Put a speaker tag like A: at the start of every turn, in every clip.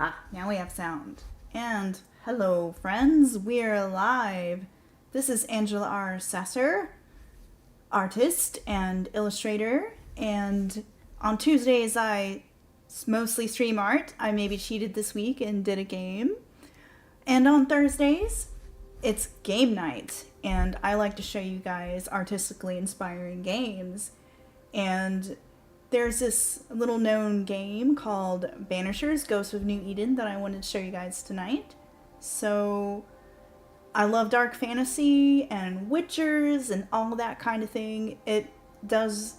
A: Ah, now we have sound. And hello, friends, we're live. This is Angela R. Sasser, artist and illustrator. And on Tuesdays, I mostly stream art. I maybe cheated this week and did a game. And on Thursdays, it's game night. And I like to show you guys artistically inspiring games. And there's this little known game called Banishers, Ghosts of New Eden, that I wanted to show you guys tonight. So I love dark fantasy and witchers and all that kind of thing. It does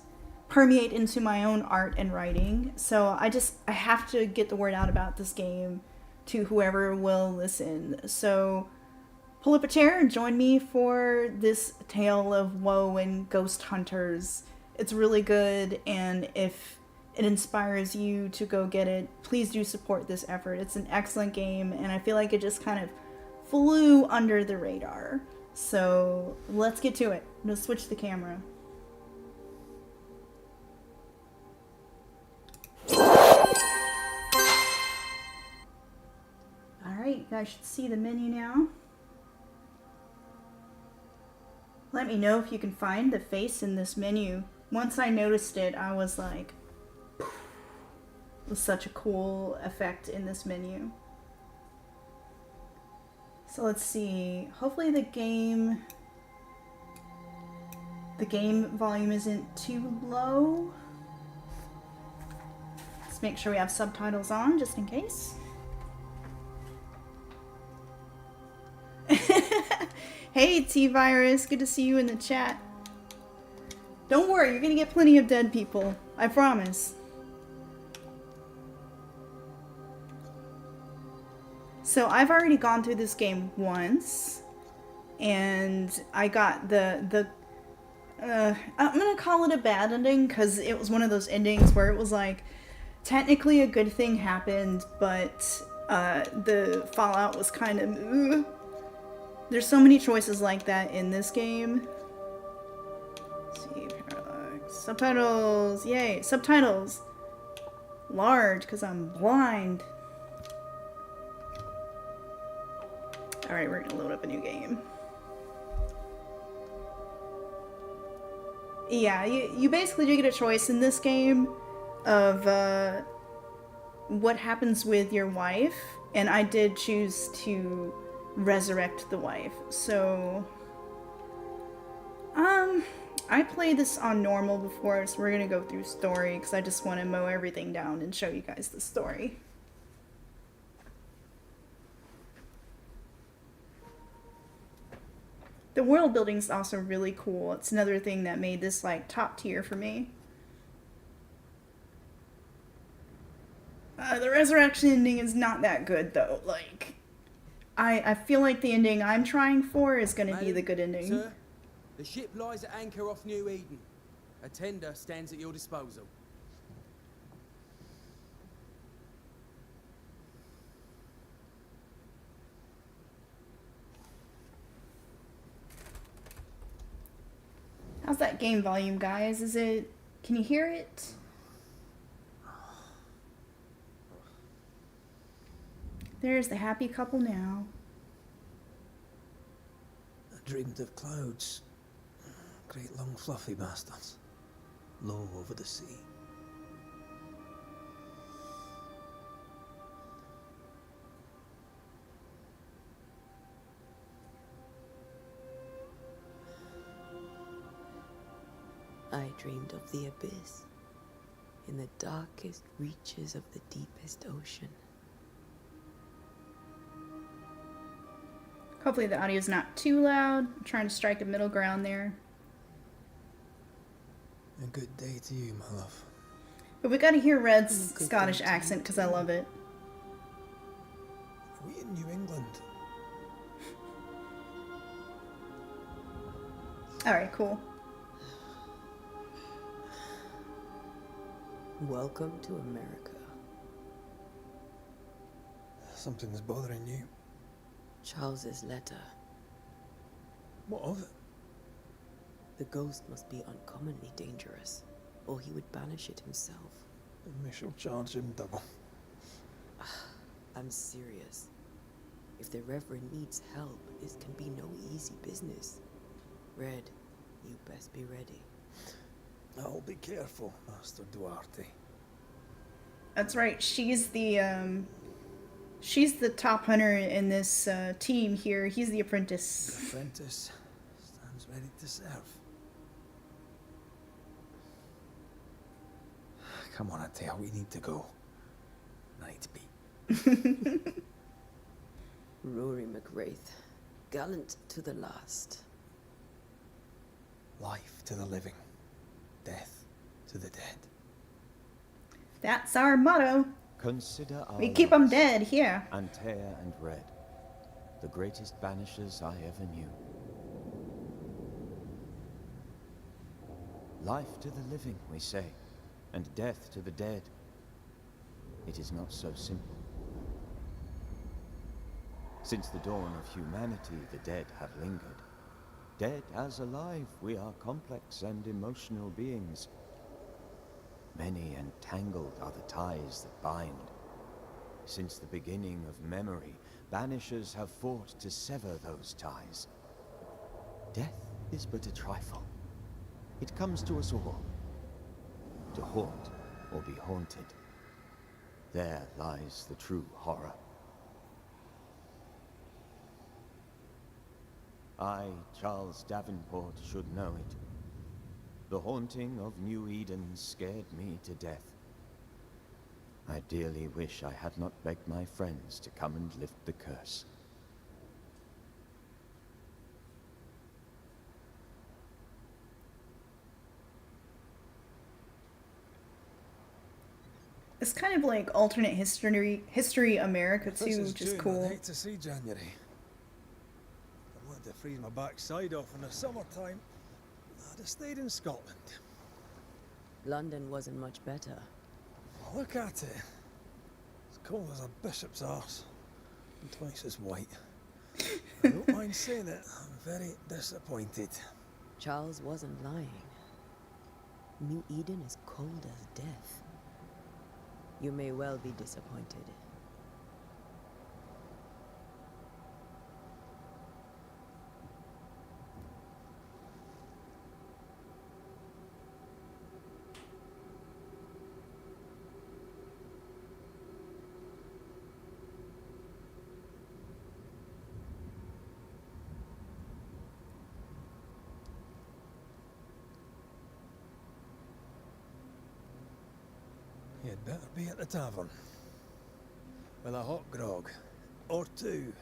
A: permeate into my own art and writing. So I have to get the word out about this game to whoever will listen. So pull up a chair and join me for this tale of woe and ghost hunters. It's really good, and if it inspires you to go get it, please do support this effort. It's an excellent game, and I feel like it just kind of flew under the radar. So let's get to it. I'm gonna switch the camera. Alright, you guys should see the menu now. Let me know if you can find the face in this menu. Once I noticed it, I was like, it was such a cool effect in this menu. So let's see. Hopefully the game volume isn't too low. Let's make sure we have subtitles on just in case. Hey T-Virus, good to see you in the chat. Don't worry, you're gonna get plenty of dead people. I promise. So I've already gone through this game once, and I got I'm gonna call it a bad ending, because it was one of those endings where it was like, technically a good thing happened, but the fallout was kind of, There's so many choices like that in this game. Let's see, parallax. Subtitles, yay, subtitles. Large, because I'm blind. Alright, we're gonna load up a new game. Yeah, you basically do get a choice in this game of what happens with your wife, and I did choose to resurrect the wife. So I played this on normal before, so we're gonna go through story because I just want to mow everything down and show you guys the story. The world building is also really cool. It's another thing that made this like top tier for me. The resurrection ending is not that good though. Like, I feel like the ending I'm trying for is going to be the good ending.
B: Sir, the ship lies at anchor off New Eden. A tender stands at your disposal.
A: How's that game volume, guys? Can you hear it? There's the happy couple now.
C: I dreamed of clouds. Great long fluffy bastards. Low over the sea.
D: I dreamed of the abyss, in the darkest reaches of the deepest ocean.
A: Hopefully the audio's not too loud. I'm trying to strike a middle ground there.
C: A good day to you, my love.
A: But we gotta hear Red's Scottish accent because I love it.
C: Are we in New England?
A: Alright, cool.
D: Welcome to America.
C: Something's bothering you.
D: Charles's letter.
C: What of it?
D: The ghost must be uncommonly dangerous, or he would banish it himself.
C: And we shall charge him double.
D: I I'm serious. If the Reverend needs help, this can be no easy business. Red, you best be ready.
C: I'll be careful, Master Duarte.
A: That's right. She's the top hunter in this team here. He's the
C: The
A: apprentice.
C: apprentice stands ready to serve. Come on, Atea, we need to go. Night beat.
D: Rory McWraith, gallant to the last.
C: Life to the living, death to the dead.
A: That's our motto.
E: Consider our
A: We keep 'em
E: loss,
A: dead here.
E: Antea and Red, the greatest banishers I ever knew. Life to the living, we say, and death to the dead. It is not so simple. Since the dawn of humanity, the dead have lingered. Dead as alive, we are complex and emotional beings. Many and tangled are the ties that bind. Since the beginning of memory, banishers have fought to sever those ties. Death is but a trifle. It comes to us all. To haunt or be haunted. There lies the true horror. I, Charles Davenport, should know it. The haunting of New Eden scared me to death. I dearly wish I had not begged my friends to come and lift the curse.
A: It's kind of like alternate history America
C: This
A: too,
C: is
A: which is
C: June.
A: cool.
C: I'd hate to see January. I wanted to freeze my backside off in the summertime. I'd have stayed in Scotland.
D: London wasn't much better.
C: Look at it. As cold as a bishop's arse. And twice as white. I don't mind saying it. I'm very disappointed.
D: Charles wasn't lying. New Eden is cold as death. You may well be disappointed.
C: You'd better be at the tavern. With a hot grog. Or two.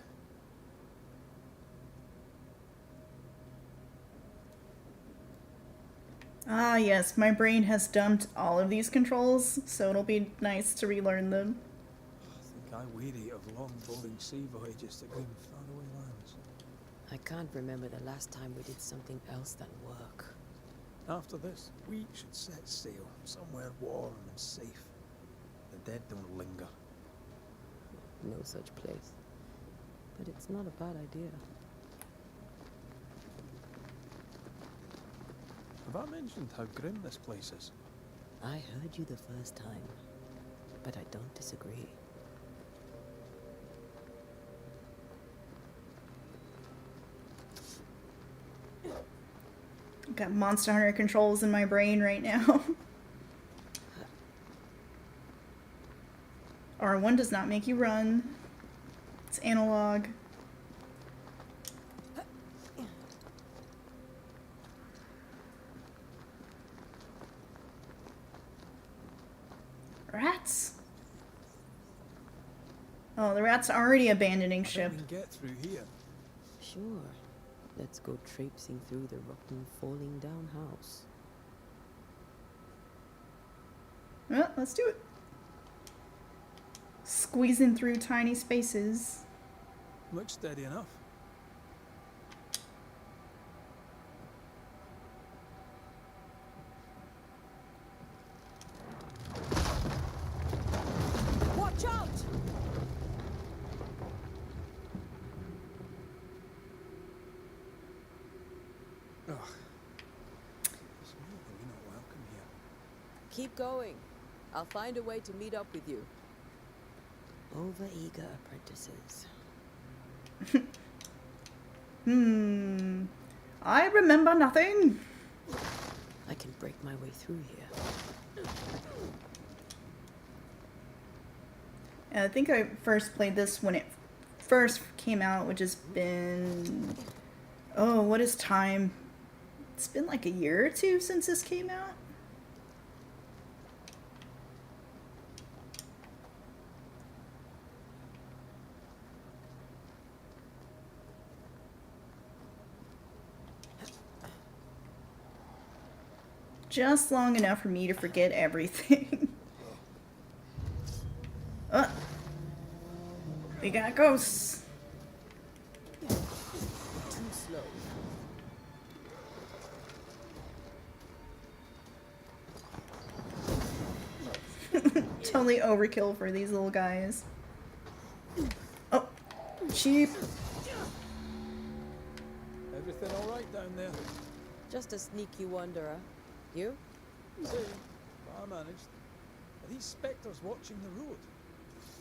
A: Ah, yes, my brain has dumped all of these controls, so it'll be nice to relearn them.
C: I think I'm weary of long, boring sea voyages to grim, faraway lands.
D: I can't remember the last time we did something else than work.
C: After this, we should set sail somewhere warm and safe. The dead don't linger.
D: No such place. But it's not a bad idea.
C: Have I mentioned how grim this place is?
D: I heard you the first time, but I don't disagree.
A: I've got Monster Hunter controls in my brain right now. R1 does not make you run. It's analog. Rats? Oh, the rats are already abandoning
C: I think
A: ship.
C: we can get through here.
D: Sure. Let's go traipsing through the rotten, falling down house.
A: Well, let's do it. Squeezing through tiny spaces.
C: Looks steady enough.
D: Watch out!
C: Ugh. It's weird that we're not welcome here.
D: Keep going. I'll find a way to meet up with you. Overeager apprentices.
A: I remember nothing.
D: I can break my way through here.
A: And I think I first played this when it first came out, which has been... Oh, what is time? It's been like a year or two since this came out. Just long enough for me to forget everything. We got ghosts.
D: Too slow.
A: Totally overkill for these little guys. Oh, sheep.
C: Everything all right down there?
D: Just a sneaky wanderer. You?
C: Same, but I managed. Are these spectres watching the road?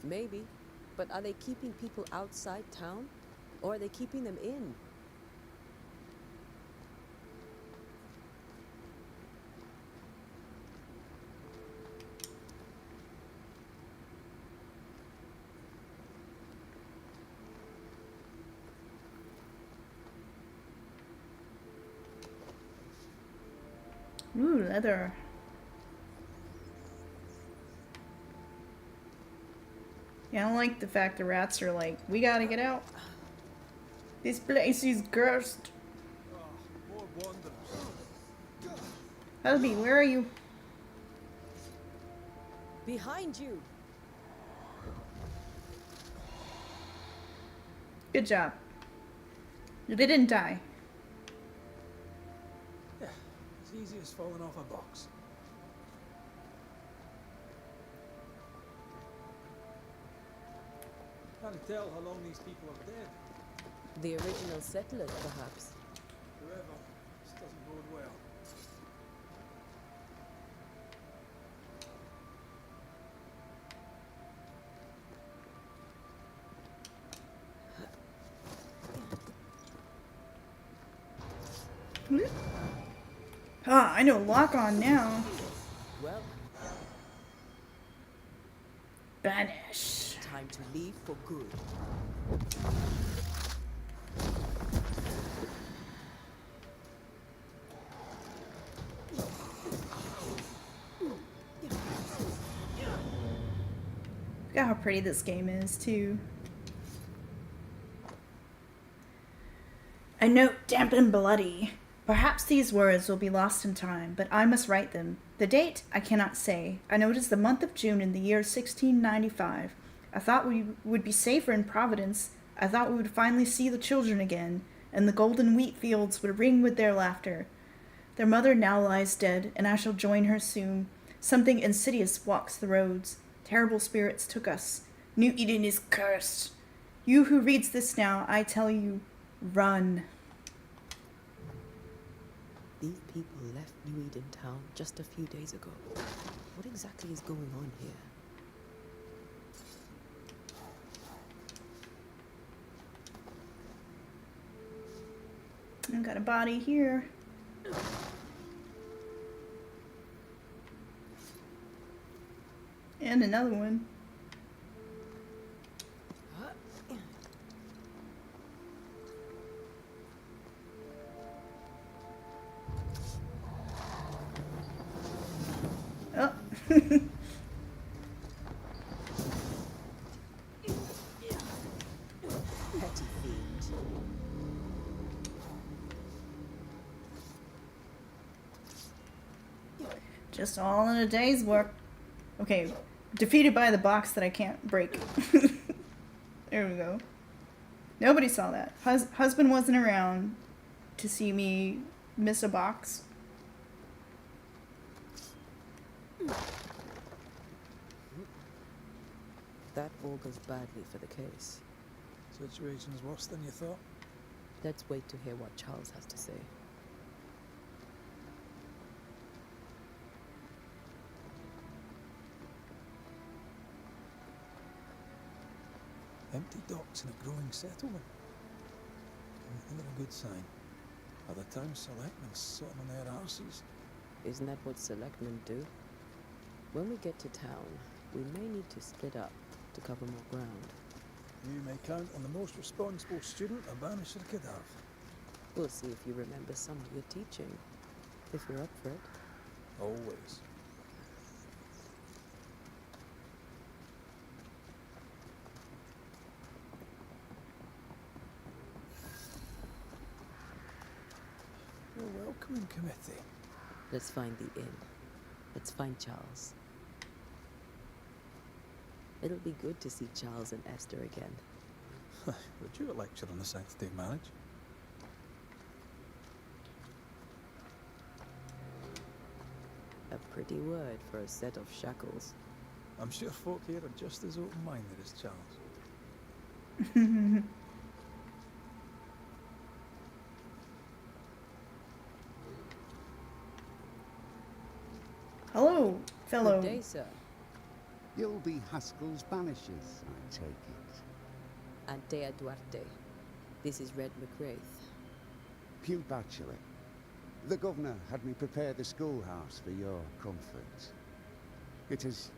D: Maybe. But are they keeping people outside town? Or are they keeping them in?
A: Ooh, leather. Yeah, I don't like the fact the rats are like, we gotta get out. This place is cursed.
C: More wanderers.
A: Husby, where are you?
D: Behind you!
A: Good job. They didn't die.
C: Yeah, as easy as falling off a box. Can't tell how long these people are dead.
D: The original settlers, perhaps.
C: Whoever, this doesn't bode well.
A: Ah, I know lock on now.
D: Well,
A: Banish.
D: time to leave for good.
A: Look at how pretty this game is, too. A note damp and bloody. Perhaps these words will be lost in time, but I must write them. The date, I cannot say. I know it is the month of June in the year 1695. I thought we would be safer in Providence. I thought we would finally see the children again, and the golden wheat fields would ring with their laughter. Their mother now lies dead, and I shall join her soon. Something insidious walks the roads. Terrible spirits took us. New Eden is cursed. You who reads this now, I tell you, run.
D: These people left New Eden Town just a few days ago. What exactly is going on here?
A: I've got a body here. And another one. Oh.
D: Petty fiend.
A: Just all in a day's work. Okay, defeated by the box that I can't break. There we go. Nobody saw that. Husband wasn't around to see me miss a box.
D: That augurs badly for the case.
C: Situation's worse than you thought.
D: Let's wait to hear what Charles has to say.
C: Empty docks in a growing settlement. Never a good sign. Other town selectmen sitting on their arses.
D: Isn't that what selectmen do? When we get to town, we may need to split up to cover more ground.
C: You may count on the most responsible student a Banisher could have.
D: We'll see if you remember some of your teaching, if you're up for it.
C: Always. Your welcoming committee.
D: Let's find the inn. Let's find Charles. It'll be good to see Charles and Esther again.
C: Would you a lecture on the sanctity of marriage?
D: A pretty word for a set of shackles.
C: I'm sure folk here are just as open-minded as Charles.
A: Hello, fellow.
D: Good day, sir.
F: You'll be Haskell's Banishers, I take it.
D: Antea Duarte. This is Red McWraith.
F: Pew Bachelor. The governor had me prepare the schoolhouse for your comfort. It has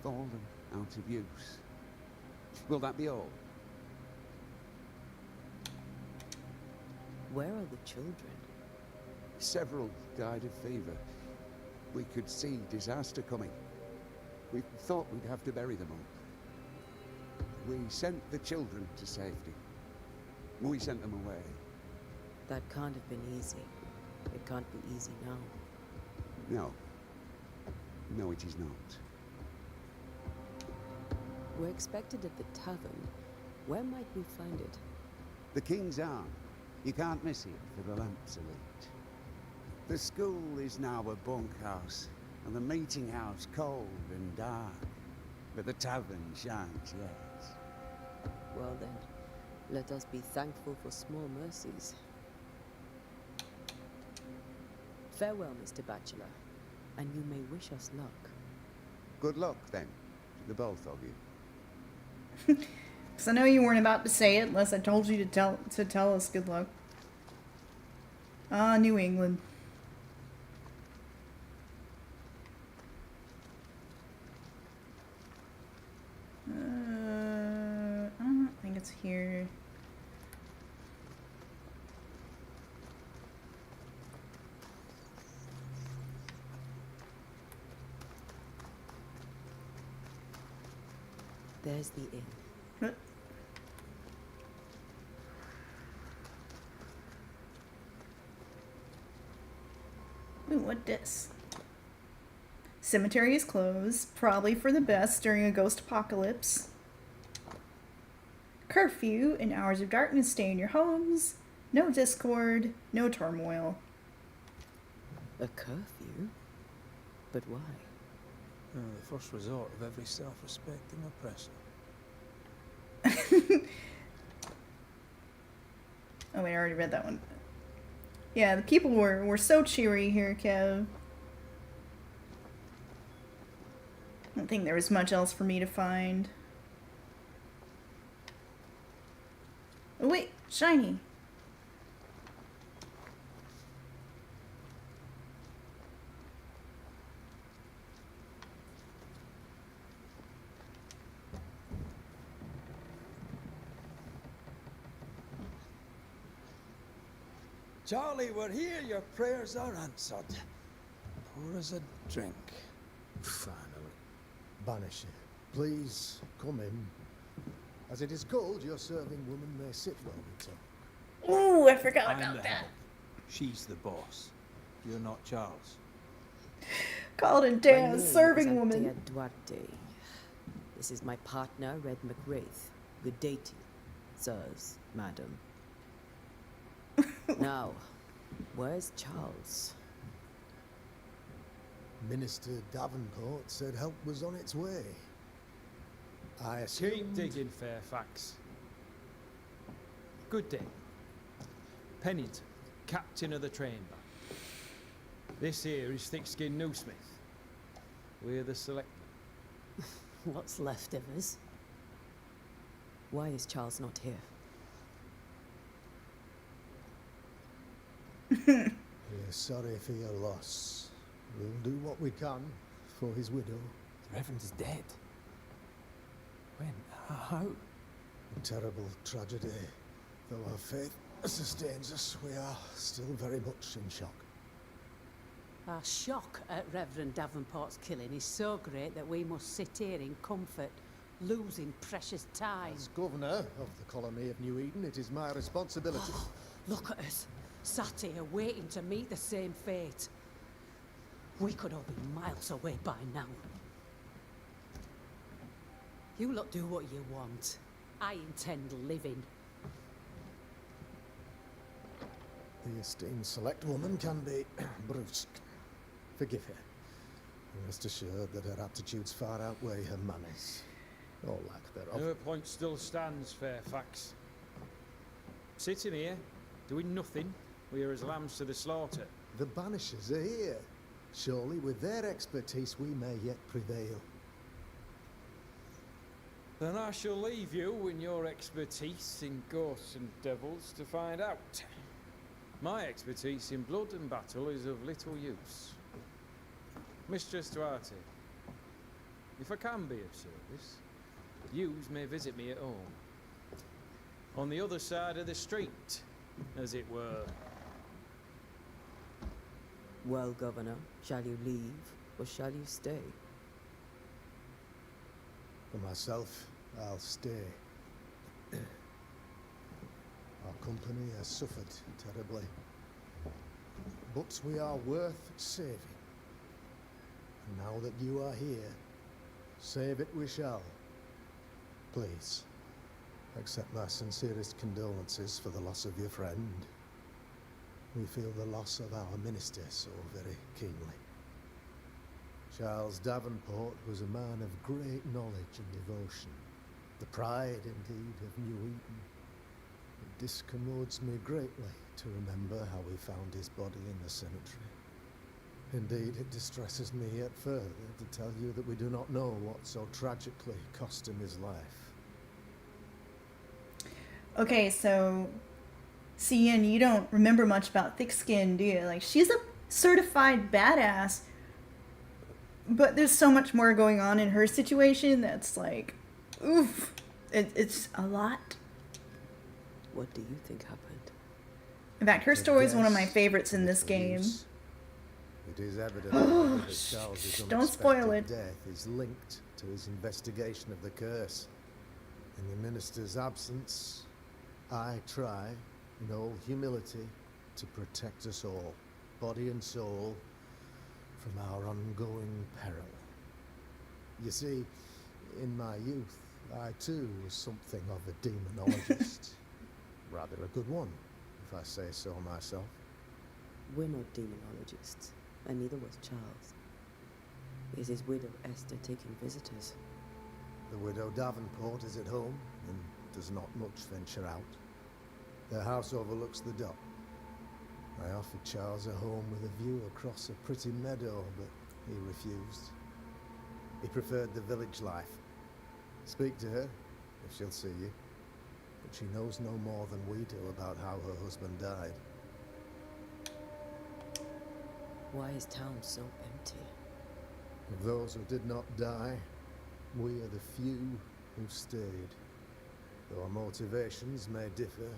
F: fallen out of use. Will that be all?
D: Where are the children?
F: Several died of fever. We could see disaster coming. We thought we'd have to bury them all. We sent the children to safety. We sent them away.
D: That can't have been easy. It can't be easy now.
F: No. No, it is not.
D: We're expected at the tavern. Where might we find it?
F: The King's Arm. You can't miss it for the lamps are lit. The school is now a bunkhouse, and the meeting house cold and dark. But the tavern shines yet.
D: Well then, let us be thankful for small mercies. Farewell, Mr. Bachelor, and you may wish us luck.
F: Good luck, then, to the both of you.
A: Because I know you weren't about to say it unless I told you to tell us good luck. Ah, New England. I don't think it's here.
D: There's the inn.
A: Huh? Ooh, what this? Cemetery is closed, probably for the best during a ghost apocalypse. Curfew and hours of darkness stay in your homes. No discord, no turmoil.
D: A curfew? But why?
C: The first resort of every self-respecting oppressor.
A: Oh, wait, I already read that one. Yeah, the people were so cheery here, Kev. I don't think there was much else for me to find. Oh, wait, shiny.
C: Charlie, we're here. Your prayers are answered. Pour us a drink.
G: Finally. Banisher, please come in. As it is cold, your serving woman may sit while we talk.
A: Ooh, I forgot
B: I'm
A: about
B: the
A: that.
B: help. She's the boss. You're not Charles.
A: Called a
D: My
A: damn
D: name
A: serving
D: is
A: woman.
D: Antea Duarte. This is my partner, Red McWraith. Good day to you, sirs, madam. Now, where's Charles?
G: Minister Davenport said help was on its way. I assumed...
H: Keep digging, Fairfax. Good day. Pennington, captain of the train band. This here is thick-skinned Newsmith. We're the select.
D: What's left of us? Why is Charles not here?
G: We're sorry for your loss. We'll do what we can for his widow.
C: The Reverend is dead. When? How?
G: A terrible tragedy. Though our faith sustains us, we are still very much in shock.
I: Our shock at Reverend Davenport's killing is so great that we must sit here in comfort, losing precious time.
G: As governor of the colony of New Eden, it is my responsibility.
I: Look at us, sat here waiting to meet the same fate. We could all be miles away by now. You lot do what you want. I intend living.
G: The esteemed select woman can be brusque. Forgive her. Rest assured that her aptitudes far outweigh her manners. Or lack thereof.
H: Her point still stands, Fairfax. Sitting here, doing nothing, we are as lambs to the slaughter.
G: The Banishers are here. Surely with their expertise we may yet prevail.
H: Then I shall leave you and your expertise in ghosts and devils to find out. My expertise in blood and battle is of little use. Mistress Duarte, if I can be of service, yous may visit me at home. On the other side of the street, as it were.
D: Well, Governor, shall you leave or shall you stay?
G: For myself, I'll stay. Our company has suffered terribly. But we are worth saving. And now that you are here, save it we shall. Please, accept my sincerest condolences for the loss of your friend. We feel the loss of our minister so very keenly. Charles Davenport was a man of great knowledge and devotion, the pride indeed of New Eden. It discommodes me greatly to remember how we found his body in the cemetery. Indeed, it distresses me yet further to tell you that we do not know what so tragically cost him his life.
A: Okay, so Cian, you don't remember much about Thick Skin, do you? Like, she's a certified badass, but there's so much more going on in her situation that's like, oof, it's a lot.
D: What do you think happened?
A: In fact, her story is one of my favorites in this game.
G: It is evident that Charles's
A: Don't spoil it.
G: death is linked to his investigation of the curse. In the minister's absence, I try, in all humility, to protect us all, body and soul, from our ongoing peril. You see, in my youth, I too was something of a demonologist. Rather a good one, if I say so myself.
D: We're not demonologists, and neither was Charles. Is his widow Esther taking visitors?
G: The widow Davenport is at home and does not much venture out. Their house overlooks the dock. I offered Charles a home with a view across a pretty meadow, but he refused. He preferred the village life. Speak to her, if she'll see you. But she knows no more than we do about how her husband died.
D: Why is town so empty?
G: Of those who did not die, we are the few who stayed. Though our motivations may differ,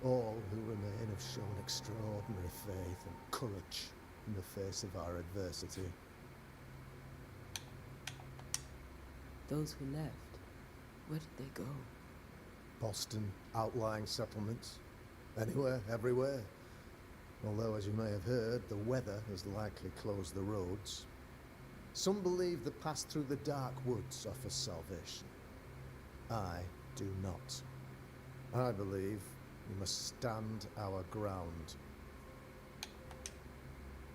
G: all who remain have shown extraordinary faith and courage in the face of our adversity.
D: Those who left, where did they go?
G: Boston, outlying settlements. Anywhere, everywhere. Although, as you may have heard, the weather has likely closed the roads. Some believe the path through the dark woods offers salvation. I do not. I believe we must stand our ground.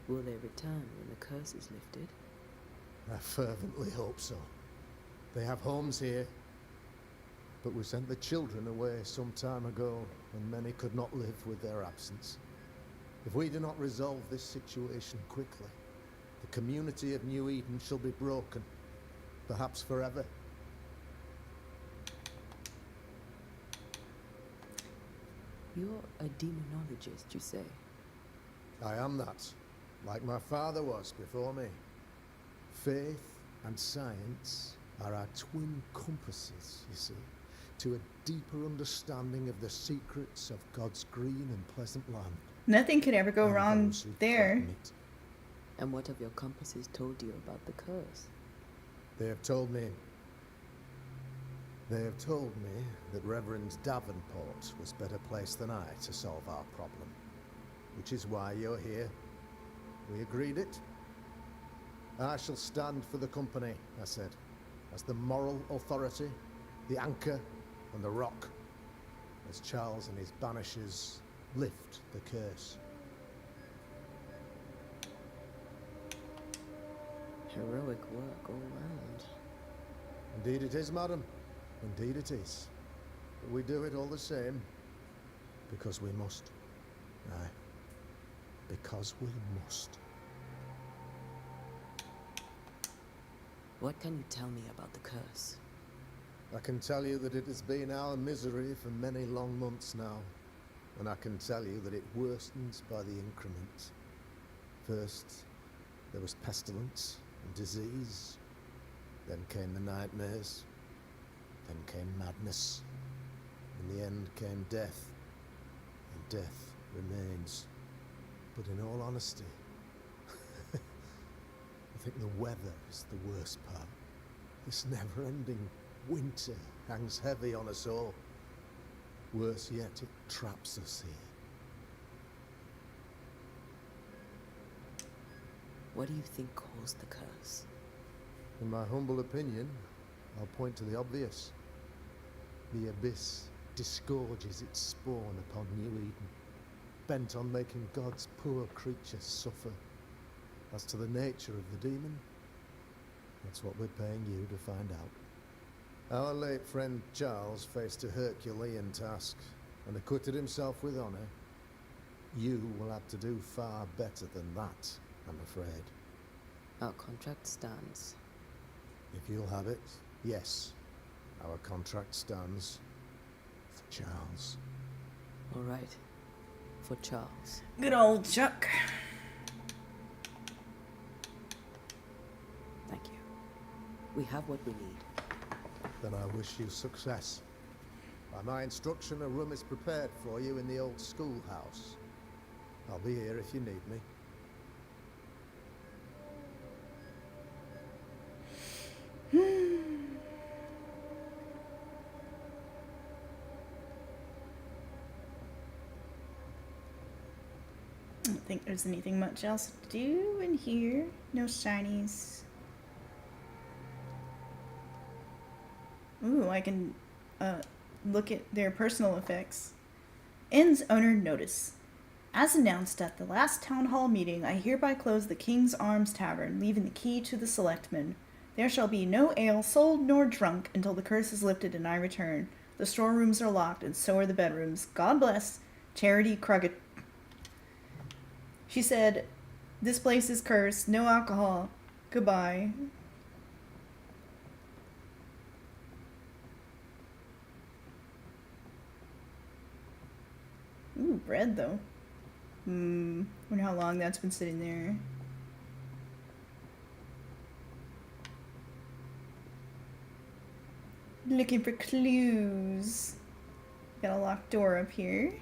D: Will they return when the curse is lifted?
G: I fervently hope so. They have homes here, but we sent the children away some time ago when many could not live with their absence. If we do not resolve this situation quickly, the community of New Eden shall be broken, perhaps forever.
D: You're a demonologist, you say?
G: I am that, like my father was before me. Faith and science are our twin compasses, you see, to a deeper understanding of the secrets of God's green and pleasant land.
A: Nothing could ever go
G: And
A: wrong
G: those who
A: there.
G: threaten it.
D: And what have your compasses told you about the curse?
G: They have told me that Reverend Davenport was better placed than I to solve our problem. Which is why you're here. We agreed it. I shall stand for the company, I said, as the moral authority, the anchor, and the rock, as Charles and his Banishers lift the curse.
D: Heroic work all round.
G: Indeed it is, madam. Indeed it is. But we do it all the same, because we must. Aye. Because we must.
D: What can you tell me about the curse?
G: I can tell you that it has been our misery for many long months now. And I can tell you that it worsens by the increment. First, there was pestilence and disease. Then came the nightmares. Then came madness. In the end came death. And death remains. But in all honesty, I think the weather is the worst part. This never-ending winter hangs heavy on us all. Worse yet, it traps us here.
D: What do you think caused the curse?
G: In my humble opinion, I'll point to the obvious. The abyss disgorges its spawn upon New Eden, bent on making God's poor creatures suffer. As to the nature of the demon, that's what we're paying you to find out. Our late friend Charles faced a Herculean task and acquitted himself with honor. You will have to do far better than that, I'm afraid.
D: Our contract stands.
G: If you'll have it, yes, our contract stands for Charles.
D: All right. For Charles.
A: Good old Chuck.
D: Thank you. We have what we need.
G: Then I wish you success. By my instruction, a room is prepared for you in the old schoolhouse. I'll be here if you need me.
A: I don't think there's anything much else to do in here. No shinies. Ooh, I can look at their personal effects. Inn's owner notice. As announced at the last town hall meeting, I hereby close the King's Arms Tavern, leaving the key to the selectmen. There shall be no ale sold nor drunk until the curse is lifted and I return. The storerooms are locked, and so are the bedrooms. God bless. Charity Cruggett. She said, "This place is cursed. No alcohol. Goodbye." Ooh, bread though. Wonder how long that's been sitting there. Looking for clues. Got a locked door up here.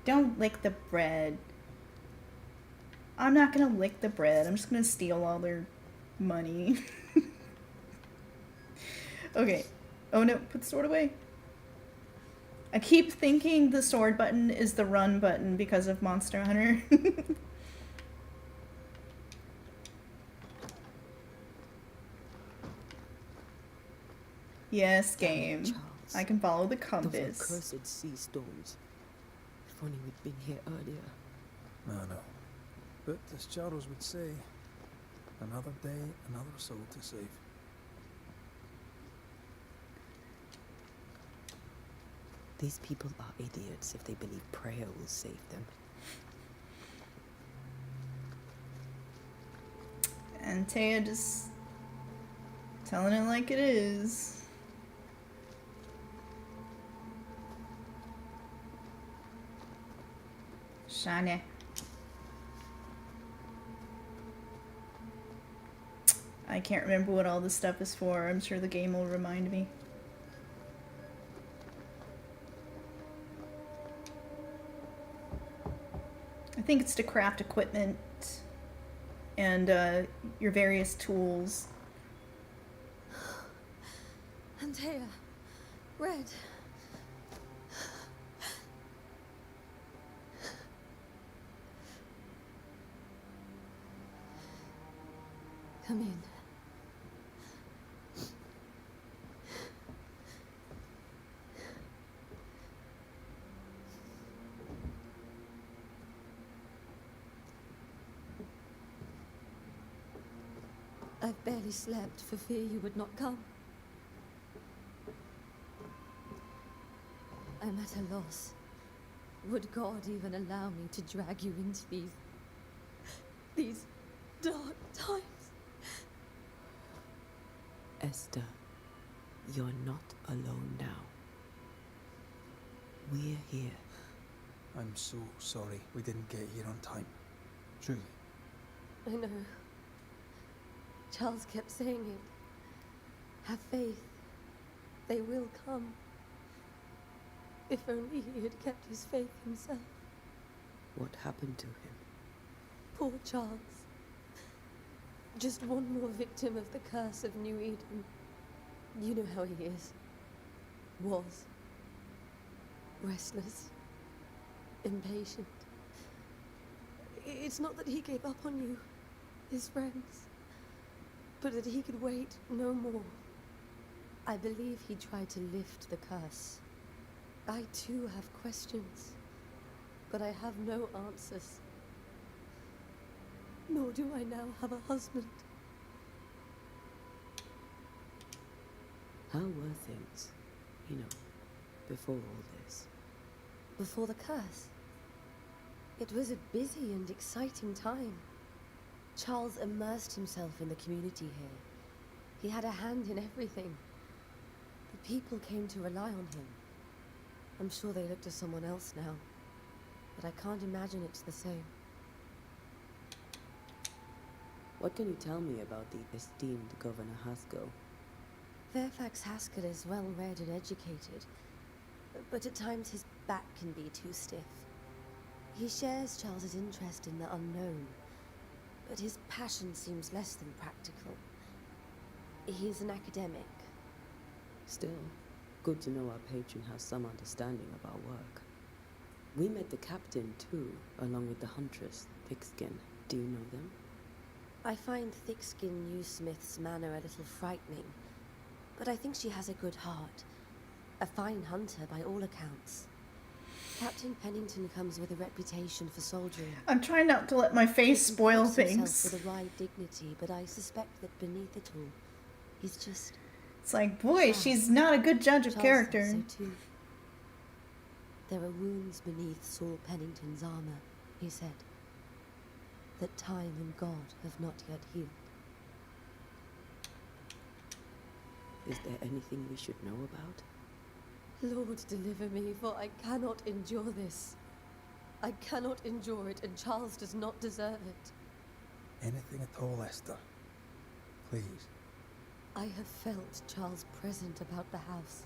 A: Don't lick the bread. I'm not gonna lick the bread. I'm just gonna steal all their money. Okay. Oh no, put the sword away. I keep thinking the sword button is the run button because of Monster Hunter. Yes, game.
D: Charles,
A: I can follow the
D: those
A: compass.
D: accursed sea storms. If only we'd been here earlier.
C: No. But as Charles would say, another day, another soul to save.
D: These people are idiots if they believe prayer will save them.
A: And Taya just telling it like it is. Shiny. I can't remember what all this stuff is for. I'm sure the game will remind me. I think it's to craft equipment and your various tools.
J: Antea, Red. Come in. I've barely slept for fear you would not come. I'm at a loss. Would God even allow me to drag you into these dark times?
D: Esther, you're not alone now. We're here.
C: I'm so sorry we didn't get here on time. Truly.
J: I know. Charles kept saying it. Have faith. They will come. If only he had kept his faith himself.
D: What happened to him?
J: Poor Charles. Just one more victim of the curse of New Eden. You know how he is. Was. Restless. Impatient. It's not that he gave up on you, his friends, but that he could wait no more. I believe he tried to lift the curse. I too have questions, but I have no answers. Nor do I now have a husband.
D: How were things, before all this?
J: Before the curse? It was a busy and exciting time. Charles immersed himself in the community here. He had a hand in everything. The people came to rely on him. I'm sure they look to someone else now, but I can't imagine it's the same.
D: What can you tell me about the esteemed Governor Haskell?
J: Fairfax Haskell is well-read and educated, but at times his back can be too stiff. He shares Charles's interest in the unknown, but his passion seems less than practical. He's an academic.
D: Still, good to know our patron has some understanding of our work. We met the captain too, along with the huntress, Thickskin. Do you know them?
J: I find Thickskin Newsmith's manner a little frightening, but I think she has a good heart. A fine hunter by all accounts. Captain Pennington comes with a reputation for soldiering.
A: I'm trying not to let my face spoil
J: He comports
A: things.
J: himself with a wide dignity, but I suspect that beneath it all, he's just...
A: It's like, boy, she's not a good judge of
J: Charles
A: character.
J: thought so too. There are wounds beneath Saul Pennington's armor, he said, that time and God have not yet healed.
D: Is there anything we should know about?
J: Lord, deliver me, for I cannot endure this. I cannot endure it, and Charles does not deserve it.
C: Anything at all, Esther. Please.
J: I have felt Charles present about the house.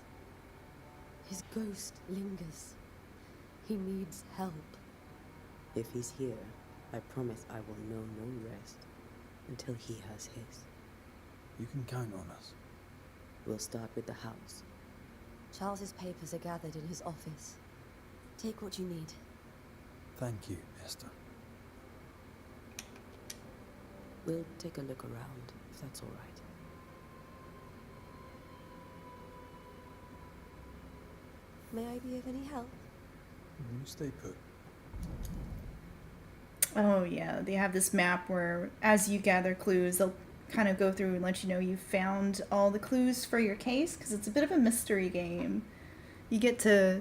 J: His ghost lingers. He needs help.
D: If he's here, I promise I will know no rest until he has his.
C: You can count on us.
D: We'll start with the house.
J: Charles's papers are gathered in his office. Take what you need.
C: Thank you, Esther.
D: We'll take a look around, if that's all right.
J: May I be of any help?
C: You stay put.
A: Oh yeah, they have this map where as you gather clues, they'll kind of go through and let you know you've found all the clues for your case, because it's a bit of a mystery game. You get to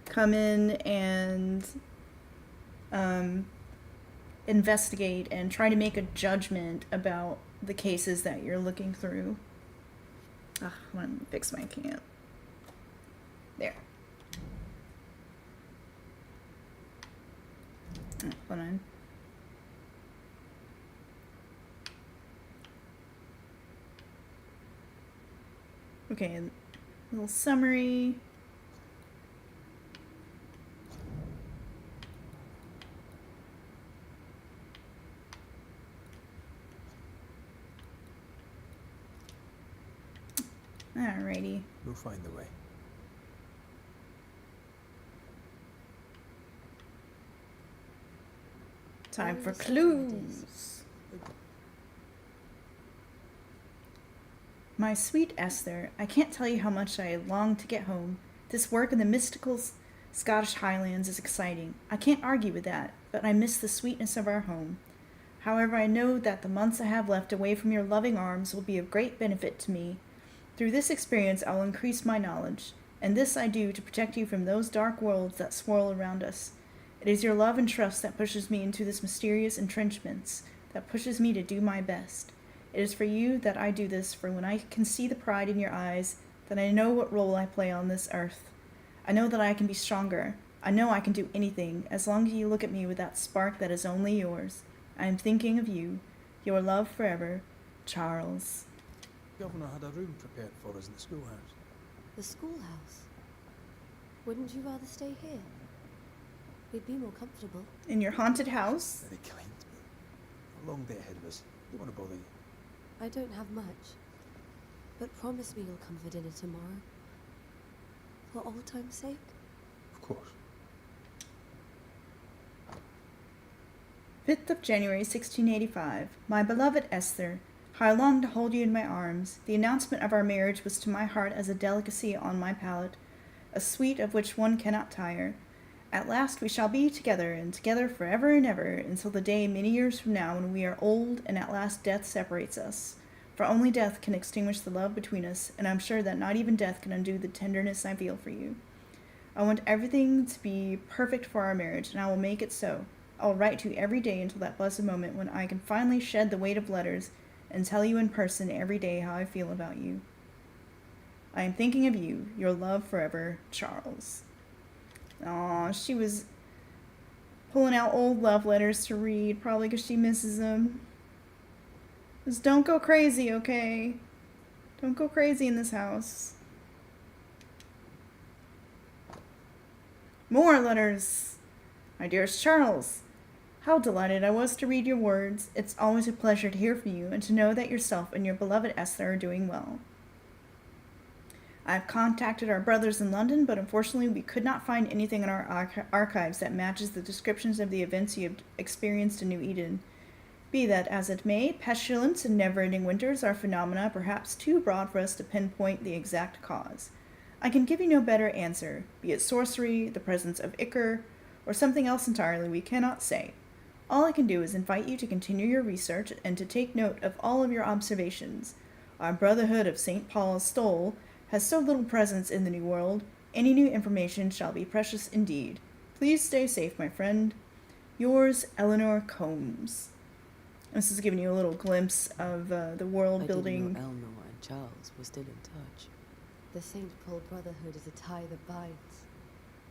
A: come in and investigate and try to make a judgment about the cases that you're looking through. Ah, hold on, let me fix my cam. There. Hold on. Okay, a little summary. Alrighty.
C: We'll find the way.
A: Time for
J: Only
A: clues. My sweet Esther, I can't tell you how much I long to get home. This work in the mystical Scottish Highlands is exciting. I can't argue with that, but I miss the sweetness of our home. However, I know that the months I have left away from your loving arms will be of great benefit to me. Through this experience, I will increase my knowledge, and this I do to protect you from those dark worlds that swirl around us. It is your love and trust that pushes me into this mysterious entrenchments, that pushes me to do my best. It is for you that I do this, for when I can see the pride in your eyes, then I know what role I play on this earth. I know that I can be stronger. I know I can do anything, as long as you look at me with that spark that is only yours. I am thinking of you. Your love forever, Charles.
C: Governor had a room prepared for us in the schoolhouse.
J: The schoolhouse? Wouldn't you rather stay here? We'd be more comfortable.
A: In your haunted house?
C: Very kind, but a long day ahead of us. Don't want to bother you.
J: I don't have much. But promise me you'll come for dinner tomorrow. For old time's sake?
C: Of course.
A: 5th of January, 1685. My beloved Esther, how I long to hold you in my arms. The announcement of our marriage was to my heart as a delicacy on my palate, a sweet of which one cannot tire. At last we shall be together, and together forever and ever, until the day many years from now when we are old and at last death separates us. For only death can extinguish the love between us, and I'm sure that not even death can undo the tenderness I feel for you. I want everything to be perfect for our marriage, and I will make it so. I will write to you every day until that blessed moment when I can finally shed the weight of letters and tell you in person every day how I feel about you. I am thinking of you, your love forever, Charles. Aw, she was pulling out old love letters to read, probably because she misses them. Just don't go crazy, okay? Don't go crazy in this house. More letters! My dearest Charles, how delighted I was to read your words. It's always a pleasure to hear from you and to know that yourself and your beloved Esther are doing well. I have contacted our brothers in London, but unfortunately we could not find anything in our archives that matches the descriptions of the events you have experienced in New Eden. Be that as it may, pestilence and never-ending winters are phenomena perhaps too broad for us to pinpoint the exact cause. I can give you no better answer, be it sorcery, the presence of Ichor, or something else entirely we cannot say. All I can do is invite you to continue your research and to take note of all of your observations. Our Brotherhood of St. Paul's Stole has so little presence in the New World, any new information shall be precious indeed. Please stay safe, my friend. Yours, Eleanor Combs. This is giving you a little glimpse of the world building.
D: I didn't know Eleanor and Charles were still in touch.
J: The St. Paul Brotherhood is a tie that binds.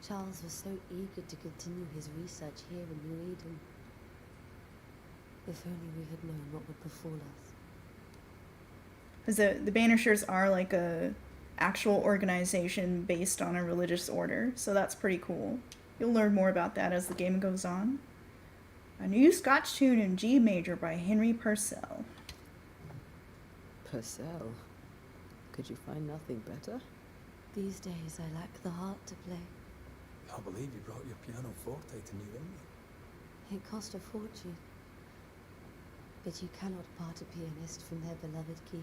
J: Charles was so eager to continue his research here in New Eden. If only we had known what would befall us.
A: Because the Banishers are like a actual organization based on a religious order, so that's pretty cool. You'll learn more about that as the game goes on. A new Scotch tune in G major by Henry Purcell.
D: Purcell? Could you find nothing better?
J: These days I lack the heart to play.
C: Can't believe you brought your piano forte to New England.
J: It cost a fortune. But you cannot part a pianist from their beloved keys.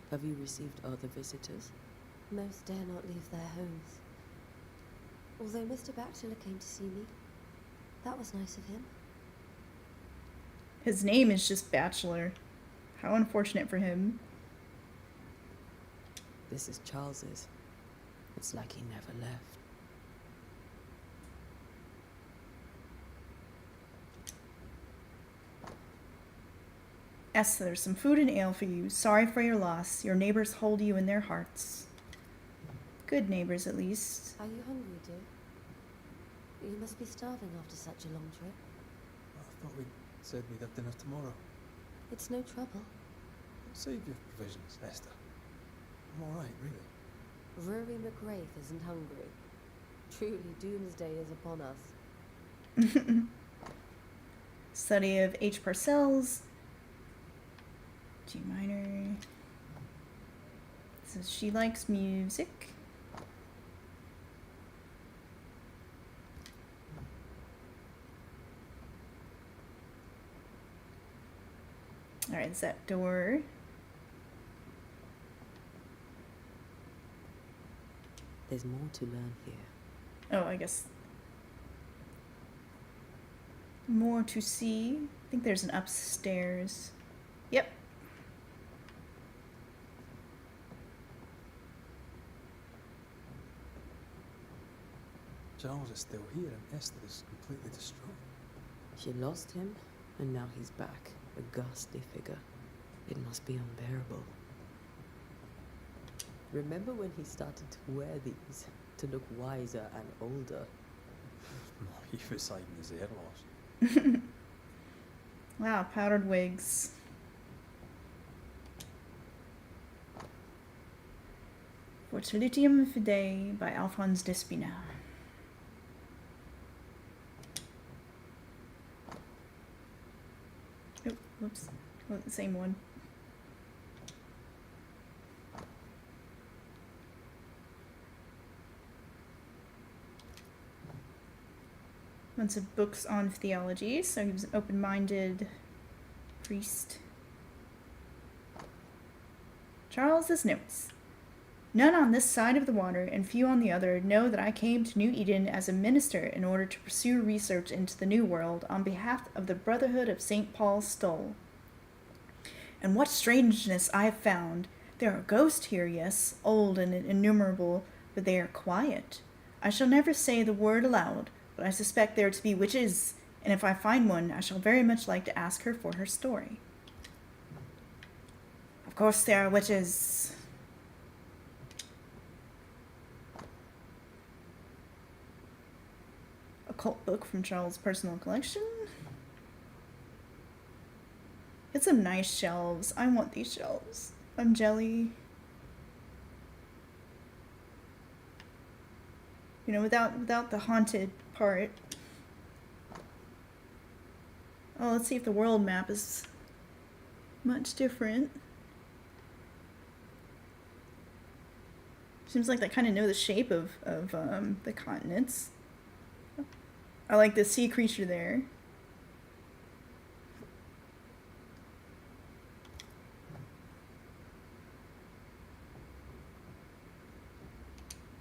D: Have you received other visitors?
J: Most dare not leave their homes. Although Mr. Bachelor came to see me. That was nice of him.
A: His name is just Bachelor. How unfortunate for him.
D: This is Charles's. It's like he never left.
A: Yes, there's some food and ale for you. Sorry for your loss. Your neighbors hold you in their hearts. Good neighbors, at least.
J: Are you hungry, dear? You must be starving after such a long trip.
C: I thought we said we'd have dinner tomorrow.
J: It's no trouble.
C: Save your provisions, Esther. I'm all right, really.
J: Rory McGrath isn't hungry. Truly, doomsday is upon us.
A: Study of H. Parcells. G minor. Says she likes music. Alright, it's that door.
D: There's more to learn here.
A: Oh, I guess. More to see. I think there's an upstairs. Yep.
C: Charles is still here and Esther is completely distraught.
D: She lost him, and now he's back. A ghastly figure. It must be unbearable. Remember when he started to wear these to look wiser and older?
C: He was hiding his hair loss.
A: Wow, powdered wigs. Fortulitium Fidei by Alphonse Despina. Oh, whoops. Oh, the same one. Bunch of books on theology, so he was an open-minded priest. Charles's notes. None on this side of the water and few on the other know that I came to New Eden as a minister in order to pursue research into the New World on behalf of the Brotherhood of St. Paul's Stole. And what strangeness I have found! There are ghosts here, yes, old and innumerable, but they are quiet. I shall never say the word aloud, but I suspect there to be witches, and if I find one, I shall very much like to ask her for her story. Of course there are witches. Occult book from Charles' personal collection. It's some nice shelves. I want these shelves. I'm jelly. You know, without the haunted part. Oh, let's see if the world map is much different. Seems like they kind of know the shape of the continents. I like the sea creature there.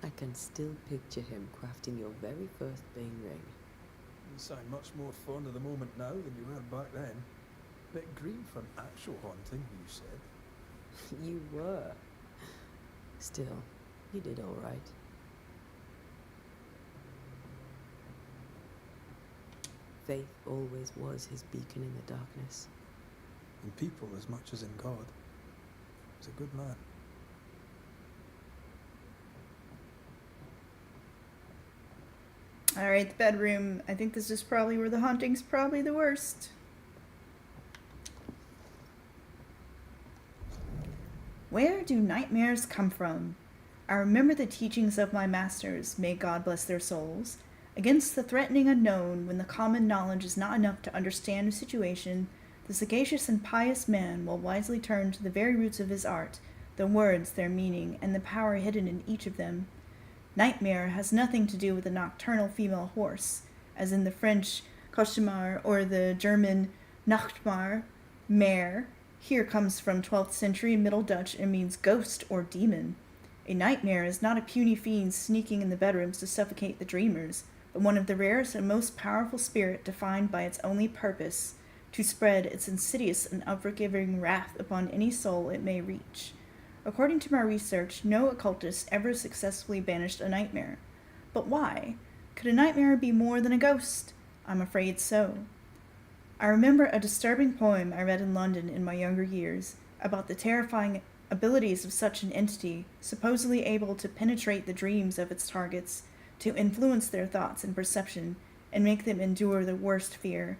D: I can still picture him crafting your very first bane ring.
C: You sound much more fond of the moment now than you were back then. Bit green for an actual haunting, you said.
D: You were. Still, you did all right. Faith always was his beacon in the darkness.
C: In people as much as in God. He's a good man.
A: Alright, the bedroom. I think this is probably where the haunting's probably the worst. Where do nightmares come from? I remember the teachings of my masters, may God bless their souls. Against the threatening unknown, when the common knowledge is not enough to understand a situation, the sagacious and pious man will wisely turn to the very roots of his art, the words, their meaning, and the power hidden in each of them. Nightmare has nothing to do with a nocturnal female horse, as in the French cauchemar or the German Nachtmar, mare. Here comes from 12th century Middle Dutch and means ghost or demon. A nightmare is not a puny fiend sneaking in the bedrooms to suffocate the dreamers, but one of the rarest and most powerful spirit defined by its only purpose, to spread its insidious and unforgiving wrath upon any soul it may reach. According to my research, no occultist ever successfully banished a nightmare. But why? Could a nightmare be more than a ghost? I'm afraid so. I remember a disturbing poem I read in London in my younger years about the terrifying abilities of such an entity, supposedly able to penetrate the dreams of its targets, to influence their thoughts and perception, and make them endure the worst fear,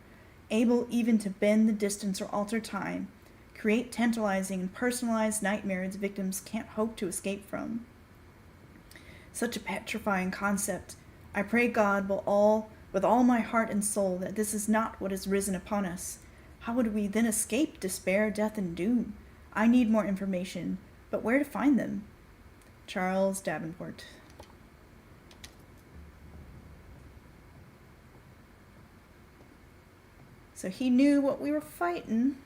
A: able even to bend the distance or alter time, create tantalizing and personalized nightmares victims can't hope to escape from. Such a petrifying concept. I pray God with all my heart and soul that this is not what has risen upon us. How would we then escape despair, death, and doom? I need more information, but where to find them? Charles Davenport. So he knew what we were fighting.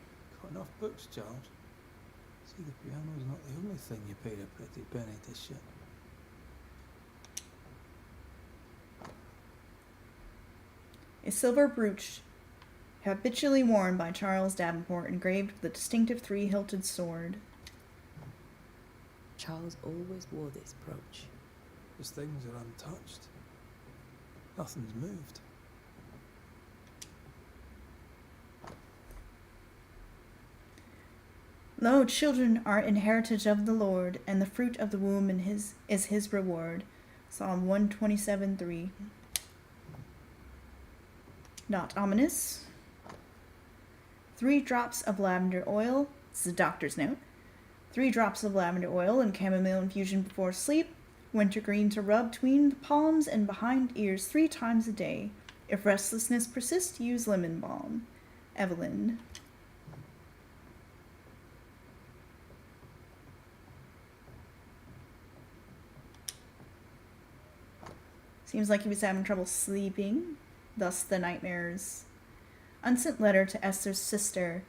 C: Got enough books, Charles? See, the piano's not the only thing you paid a pretty penny to ship.
A: A silver brooch habitually worn by Charles Davenport, engraved with a distinctive three-hilted sword.
D: Charles always wore this brooch.
C: His things are untouched. Nothing's moved.
A: Lo, children are an heritage of the Lord, and the fruit of the womb is his reward. Psalm 127:3. Not ominous. 3 drops of lavender oil. This is a doctor's note. 3 drops of lavender oil and chamomile infusion before sleep. Wintergreen to rub between the palms and behind ears 3 times a day. If restlessness persists, use lemon balm. Evelyn. Seems like he was having trouble sleeping, thus the nightmares. Unsent letter to Esther's sister.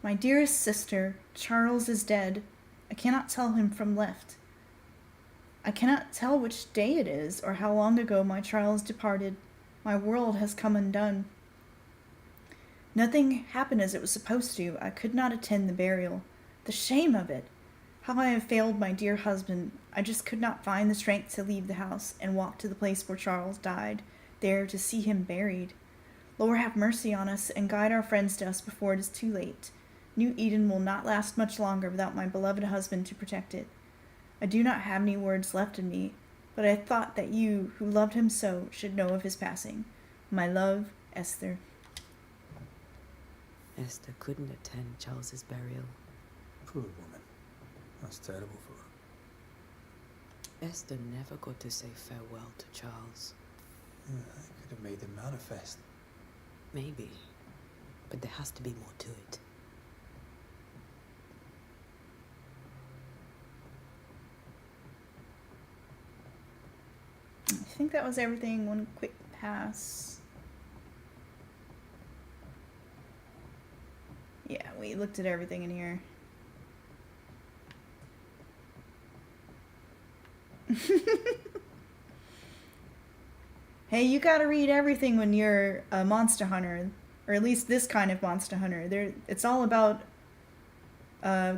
A: My dearest sister, Charles is dead. I cannot tell him from left. I cannot tell which day it is, or how long ago my Charles departed. My world has come undone. Nothing happened as it was supposed to. I could not attend the burial. The shame of it! How I have failed my dear husband. I just could not find the strength to leave the house and walk to the place where Charles died, there to see him buried. Lord, have mercy on us and guide our friends to us before it is too late. New Eden will not last much longer without my beloved husband to protect it. I do not have any words left in me, but I thought that you, who loved him so, should know of his passing. My love, Esther.
D: Esther couldn't attend Charles's burial.
C: Poor woman. That's terrible for her.
D: Esther never got to say farewell to Charles.
C: Yeah, I could have made him manifest.
D: Maybe, but there has to be more to it.
A: I think that was everything. One quick pass. Yeah, we looked at everything in here. Hey, you gotta read everything when you're a monster hunter, or at least this kind of monster hunter. It's all about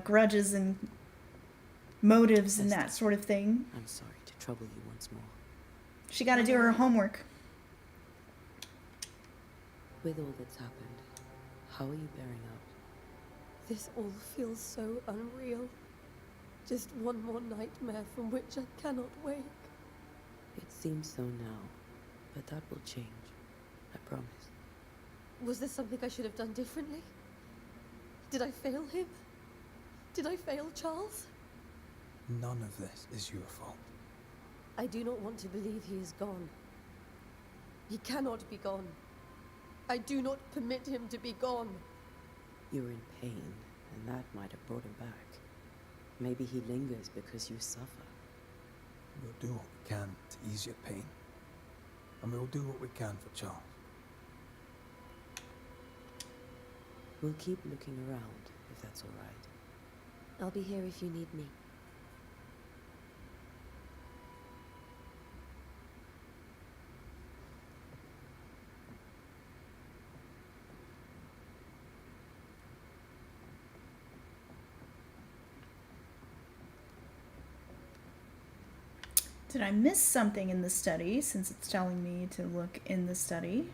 A: grudges and motives and that sort of thing.
D: I'm sorry to trouble you once more.
A: She gotta do her homework.
D: With all that's happened, how are you bearing up?
J: This all feels so unreal. Just one more nightmare from which I cannot wake.
D: It seems so now, but that will change. I promise.
J: Was there something I should have done differently? Did I fail him? Did I fail Charles?
C: None of this is your fault.
J: I do not want to believe he is gone. He cannot be gone. I do not permit him to be gone.
D: You're in pain, and that might have brought him back. Maybe he lingers because you suffer.
C: We'll do what we can to ease your pain. And we'll do what we can for Charles.
D: We'll keep looking around, if that's all right.
J: I'll be here if you need me.
A: Did I miss something in the study, since it's telling me to look in the study?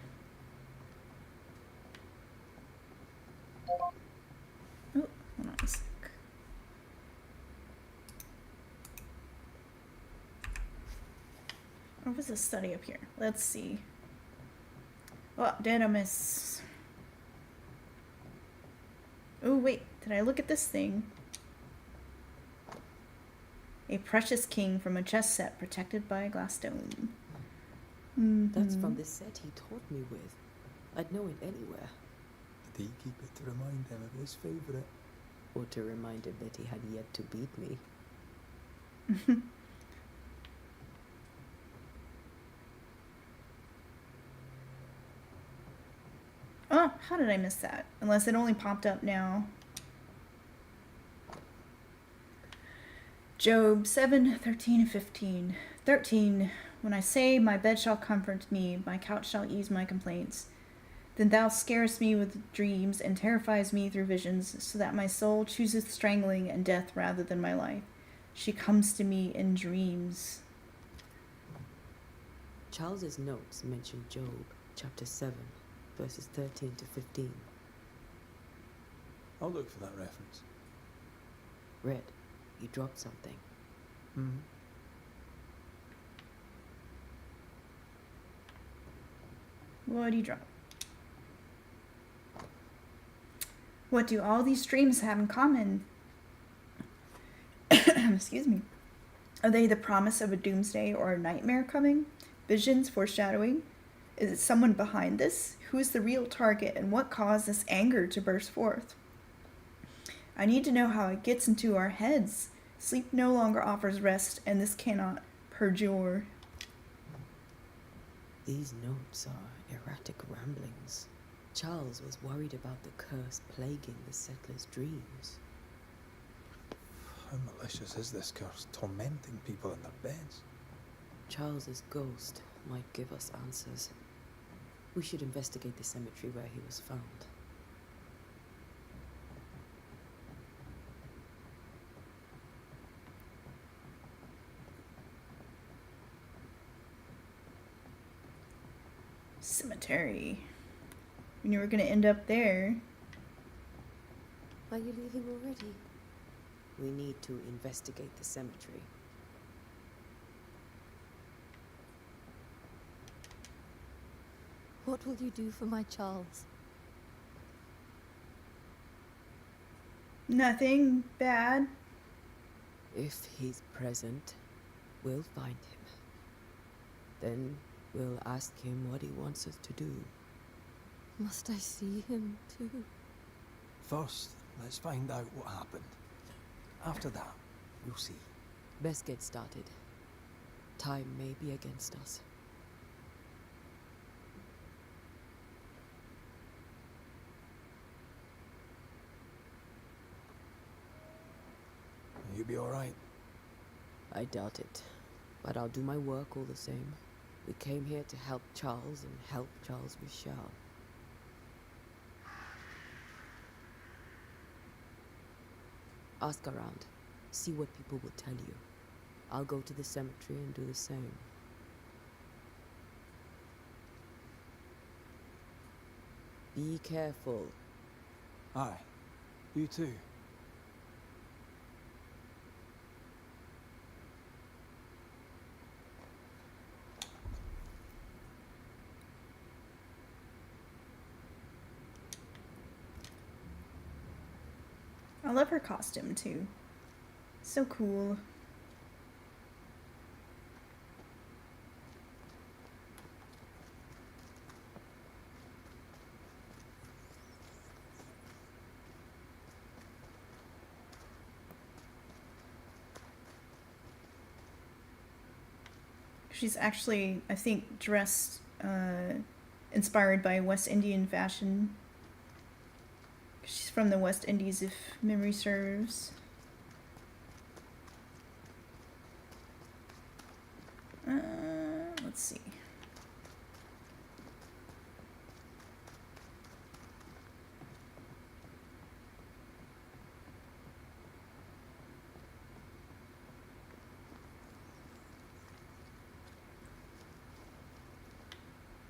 A: What was this study up here? Let's see. Oh, did I miss? Oh, wait. Did I look at this thing? A precious king from a chess set protected by a glass dome.
D: That's from the set he taught me with. I'd know it anywhere.
C: Did he keep it to remind him of his favourite?
D: Or to remind him that he had yet to beat me.
A: Oh, how did I miss that? Unless it only popped up now. Job 7, 13, and 15. 13. When I say, my bed shall comfort me, my couch shall ease my complaints. Then thou scarest me with dreams, and terrifies me through visions, so that my soul chooseth strangling and death rather than my life. She comes to me in dreams.
D: Charles's notes mention Job, chapter 7, verses 13 to 15.
C: I'll look for that reference.
D: Red, you dropped something.
A: What do you drop? What do all these dreams have in common? Excuse me. Are they the promise of a doomsday or a nightmare coming? Visions foreshadowing? Is it someone behind this? Who is the real target, and what caused this anger to burst forth? I need to know how it gets into our heads. Sleep no longer offers rest, and this cannot perjure.
D: These notes are erratic ramblings. Charles was worried about the curse plaguing the settlers' dreams.
C: How malicious is this curse, tormenting people in their beds?
D: Charles's ghost might give us answers. We should investigate the cemetery where he was found.
A: Cemetery. We knew we were going to end up there.
J: Are you leaving already?
D: We need to investigate the cemetery.
J: What will you do for my Charles?
A: Nothing bad.
D: If he's present, we'll find him. Then we'll ask him what he wants us to do.
J: Must I see him too?
C: First, let's find out what happened. After that, we'll see.
D: Best get started. Time may be against us.
C: You'll be alright.
D: I doubt it, but I'll do my work all the same. We came here to help Charles, and help Charles we shall. Ask around. See what people will tell you. I'll go to the cemetery and do the same. Be careful.
C: Aye. You too.
A: I love her costume too. So cool. She's actually, I think, dressed inspired by West Indian fashion. She's from the West Indies, if memory serves. Let's see.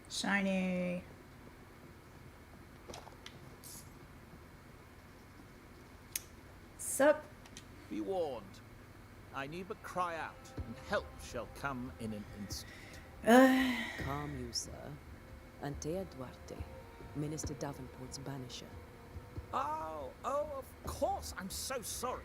A: Shiny. Sup?
K: Be warned. I need but cry out, and help shall come in an instant.
D: Calm you, sir. Antea Duarte, Minister Davenport's banisher.
K: Oh, of course. I'm so sorry.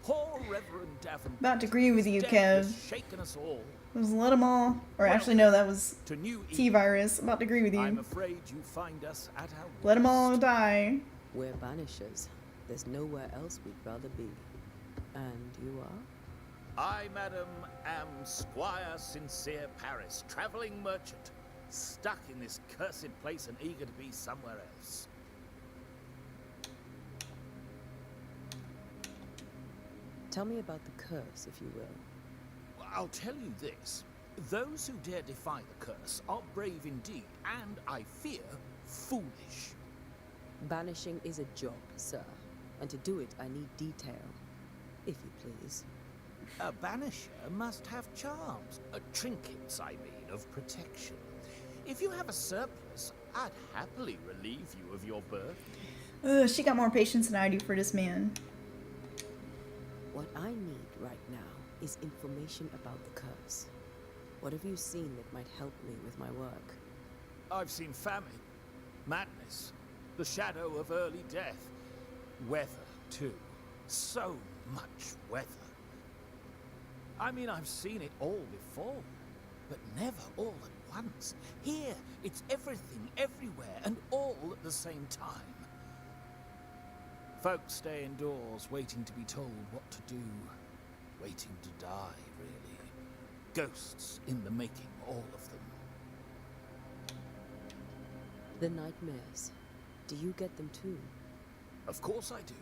K: Poor Reverend Davenport.
A: About to agree with you,
K: Death
A: Kev.
K: has shaken us all.
A: It was let 'em all. Or
K: Well,
A: actually, no, that was
K: To New Eden,
A: T-Virus. About to agree with
K: I'm
A: you.
K: afraid you find us at our
A: Let 'em all
K: worst.
A: die.
D: We're banishers. There's nowhere else we'd rather be. And you are?
K: I, madam, am Squire Sincere Paris, travelling merchant, stuck in this cursed place and eager to be somewhere else.
D: Tell me about the curse, if you will.
K: I'll tell you this. Those who dare defy the curse are brave indeed, and, I fear, foolish.
D: Banishing is a job, sir. And to do it, I need detail. If you please.
K: A banisher must have charms, trinkets, I mean, of protection. If you have a surplus, I'd happily relieve you of your burden.
A: She got more patience than I do for this man.
D: What I need right now is information about the curse. What have you seen that might help me with my work?
K: I've seen famine, madness, the shadow of early death, weather, too. So much weather. I mean, I've seen it all before, but never all at once. Here, it's everything, everywhere, and all at the same time. Folks stay indoors, waiting to be told what to do. Waiting to die, really. Ghosts in the making, all of them.
D: The nightmares. Do you get them too?
K: Of course I do.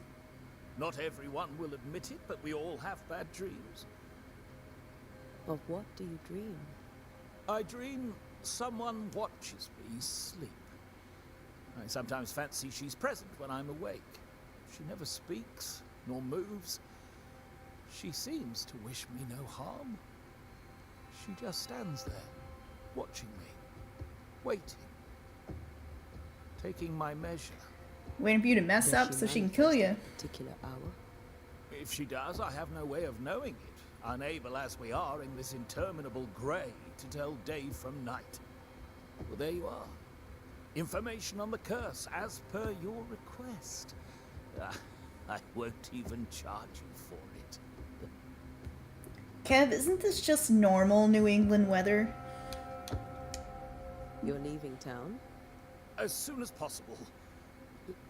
K: Not everyone will admit it, but we all have bad dreams.
D: Of what do you dream?
K: I dream someone watches me sleep. I sometimes fancy she's present when I'm awake. She never speaks, nor moves. She seems to wish me no harm. She just stands there, watching me, waiting, taking my measure.
A: Waiting for you to mess up so she can kill you.
D: At a particular hour?
K: If she does, I have no way of knowing it, unable as we are in this interminable grey to tell day from night. Well, there you are. Information on the curse, as per your request. I won't even charge you for it.
A: Kev, isn't this just normal New England weather?
D: You're leaving town?
K: As soon as possible.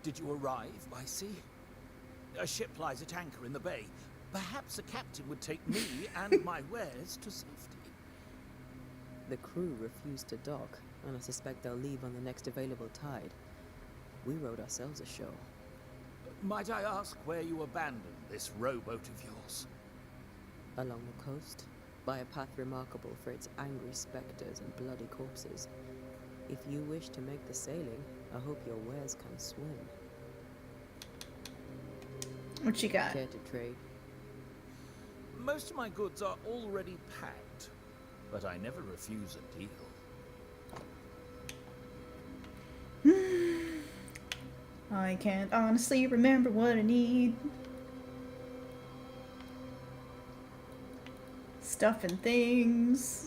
K: Did you arrive by sea? A ship lies at anchor in the bay. Perhaps a captain would take me and my wares to safety.
D: The crew refused to dock, and I suspect they'll leave on the next available tide. We rowed ourselves ashore.
K: Might I ask where you abandoned this rowboat of yours?
D: Along the coast, by a path remarkable for its angry specters and bloody corpses. If you wish to make the sailing, I hope your wares can swim.
A: What you got?
D: Care to trade?
K: Most of my goods are already packed, but I never refuse a deal.
A: I can't honestly remember what I need. Stuff and things.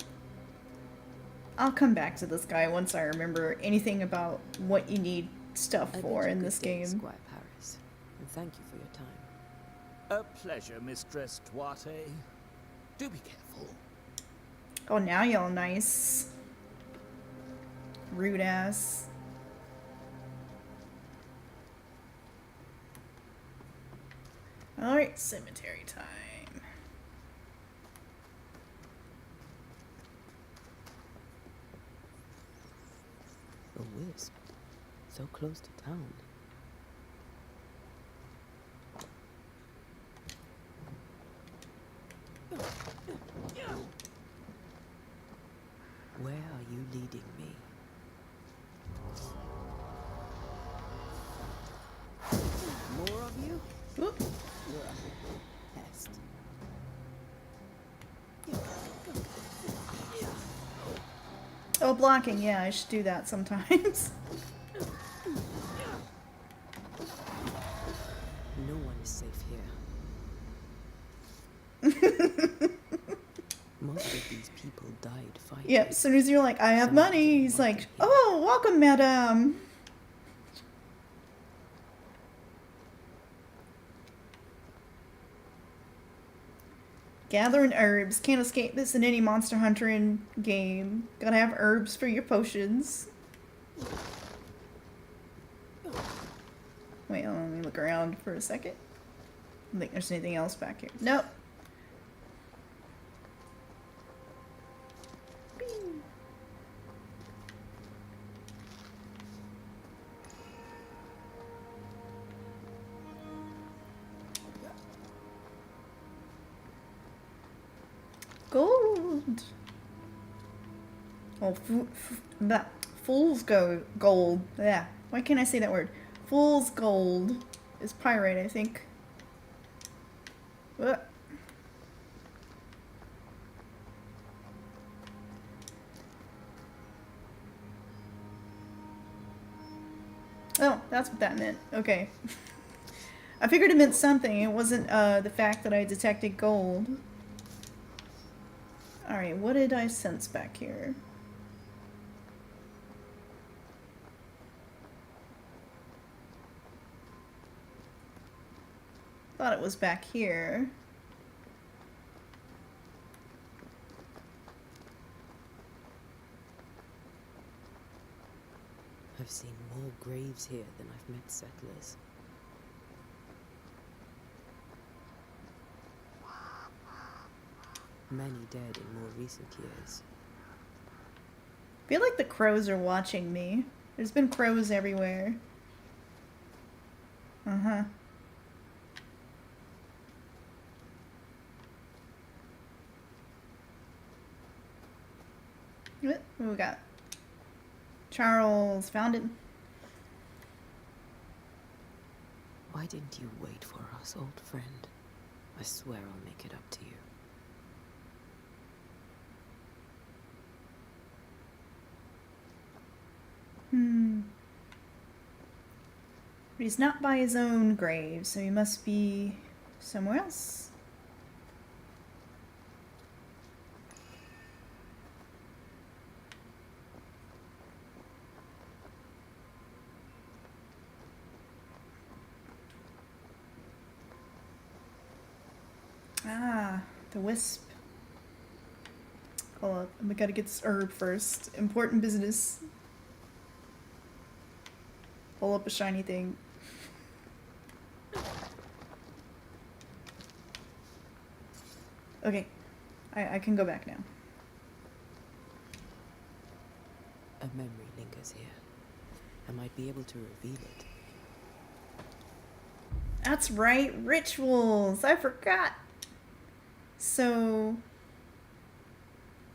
A: I'll come back to this guy once I remember anything about what you need stuff
D: I
A: for
D: bid you
A: in
D: good
A: this
D: day,
A: game.
D: Squire Paris, and thank you for your time.
K: A pleasure, Mistress Duarte. Do be careful.
A: Oh, now y'all nice. Rude ass. Alright, cemetery time.
D: A wisp, so close to town. Where are you leading me? More of you?
A: Oop.
D: You're a pest.
A: Oh, blocking. Yeah, I should do that sometimes.
D: No one is safe here. Most Most of these people died fighting.
A: Yeah, as soon as you're like, I have
D: Some
A: money,
D: didn't
A: he's
D: want
A: like,
D: to hear.
A: oh, welcome, madam. Gathering herbs. Can't escape this in any Monster Hunter game. Gotta have herbs for your potions. Wait, let me look around for a second. I don't think there's anything else back here. Nope. Gold. Oh, fool's gold. Yeah. Why can't I say that word? Fool's gold is pyrite, I think. Ugh. Oh, that's what that meant. Okay. I figured it meant something. It wasn't the fact that I detected gold. Alright, what did I sense back here? Thought it was back here.
D: I've seen more graves here than I've met settlers. Many dead in more recent years.
A: I feel like the crows are watching me. There's been crows everywhere. Uh-huh. What do we got? Charles found it.
D: Why didn't you wait for us, old friend? I swear I'll make it up to you.
A: But he's not by his own grave, so he must be somewhere else. Ah, the wisp. Hold up, we gotta get this herb first. Important business. Pull up a shiny thing. Okay, I can go back now.
D: A memory lingers here. I might be able to reveal it.
A: That's right, rituals. I forgot. So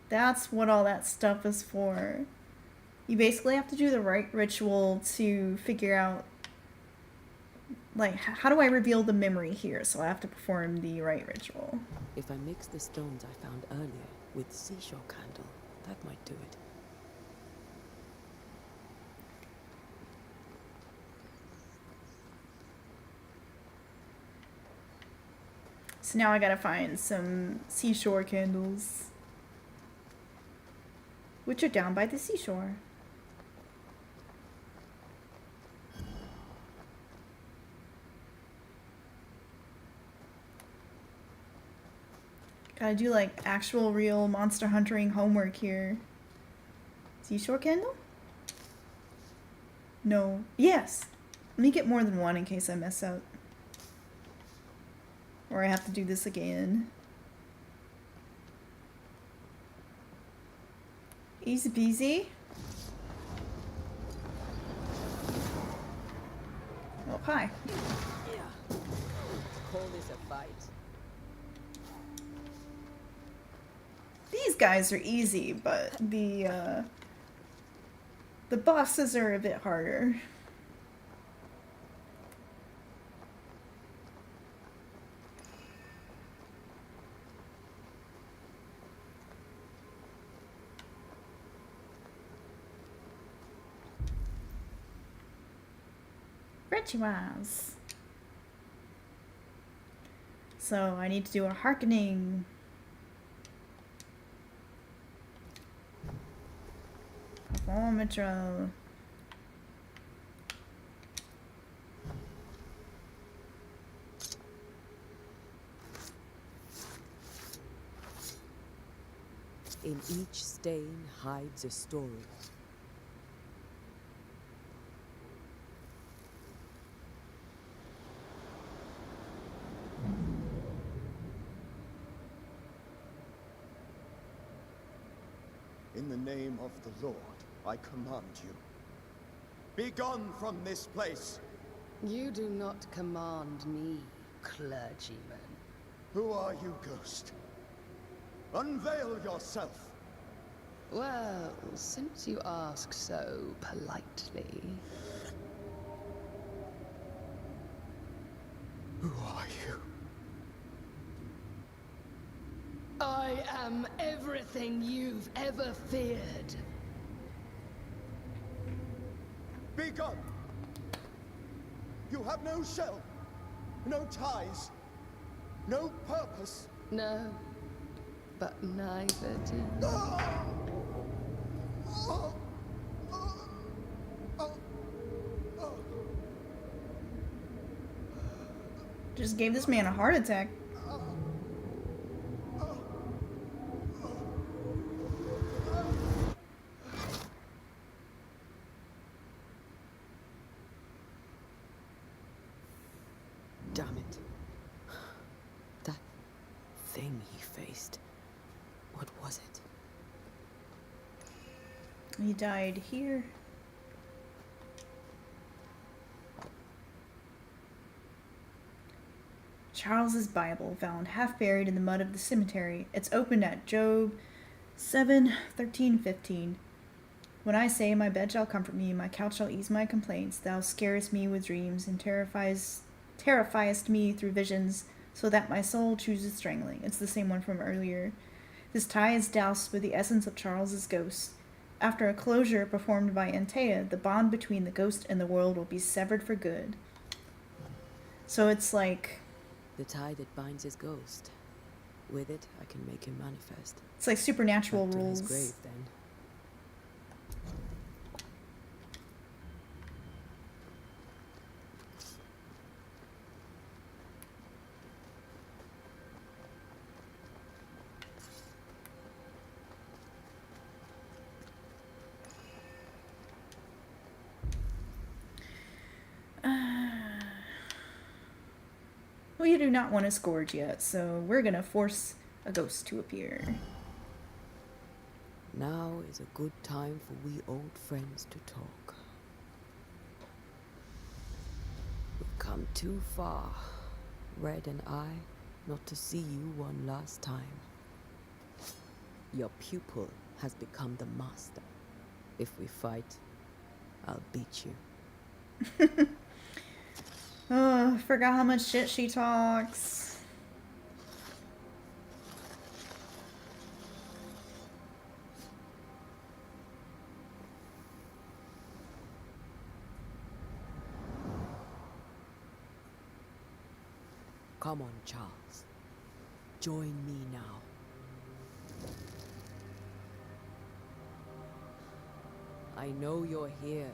A: that's what all that stuff is for. You basically have to do the right ritual to figure out, like, how do I reveal the memory here? So I have to perform the right ritual.
D: If I mix the stones I found earlier with seashore candle, that might do it.
A: So now I gotta find some seashore candles, which are down by the seashore. Gotta do like actual real monster hunting homework here. Seashore candle? No. Yes. Let me get more than one in case I mess up. Or I have to do this again. Easy peasy. Oh, hi.
D: Yeah. Call this a fight.
A: These guys are easy, but the bosses are a bit harder. Rituals. So I need to do a hearkening. thermometer.
D: In each stain hides a story.
E: In the name of the Lord, I command you. Be gone from this place!
L: You do not command me, clergyman.
E: Who are you, ghost? Unveil yourself!
L: Well, since you ask so politely...
E: Who are you?
L: I am everything you've ever feared.
E: Be gone! You have no shell, no ties, no purpose.
L: No, but neither do you.
A: Just gave this man a heart attack.
D: Damn it. That thing he faced. What was it?
A: He died here. Charles's Bible, found half buried in the mud of the cemetery. It's opened at Job 7:13-15. When I say, my bed shall comfort me, my couch shall ease my complaints, thou scarest me with dreams, and terrifiest me through visions, so that my soul chooses strangling. It's the same one from earlier. This tie is doused with the essence of Charles's ghost. After a closure performed by Antea, the bond between the ghost and the world will be severed for good. So it's like...
D: The tie that binds his ghost. With it, I can make him manifest.
A: It's like supernatural
D: Back to
A: rules.
D: his grave, then.
A: We do not want to scourge yet, so we're gonna force a ghost to appear.
D: Now is a good time for we old friends to talk. We've come too far, Red and I, not to see you one last time. Your pupil has become the master. If we fight, I'll beat you.
A: Oh, forgot how much shit she talks.
D: Come on, Charles. Join me now. I know you're here.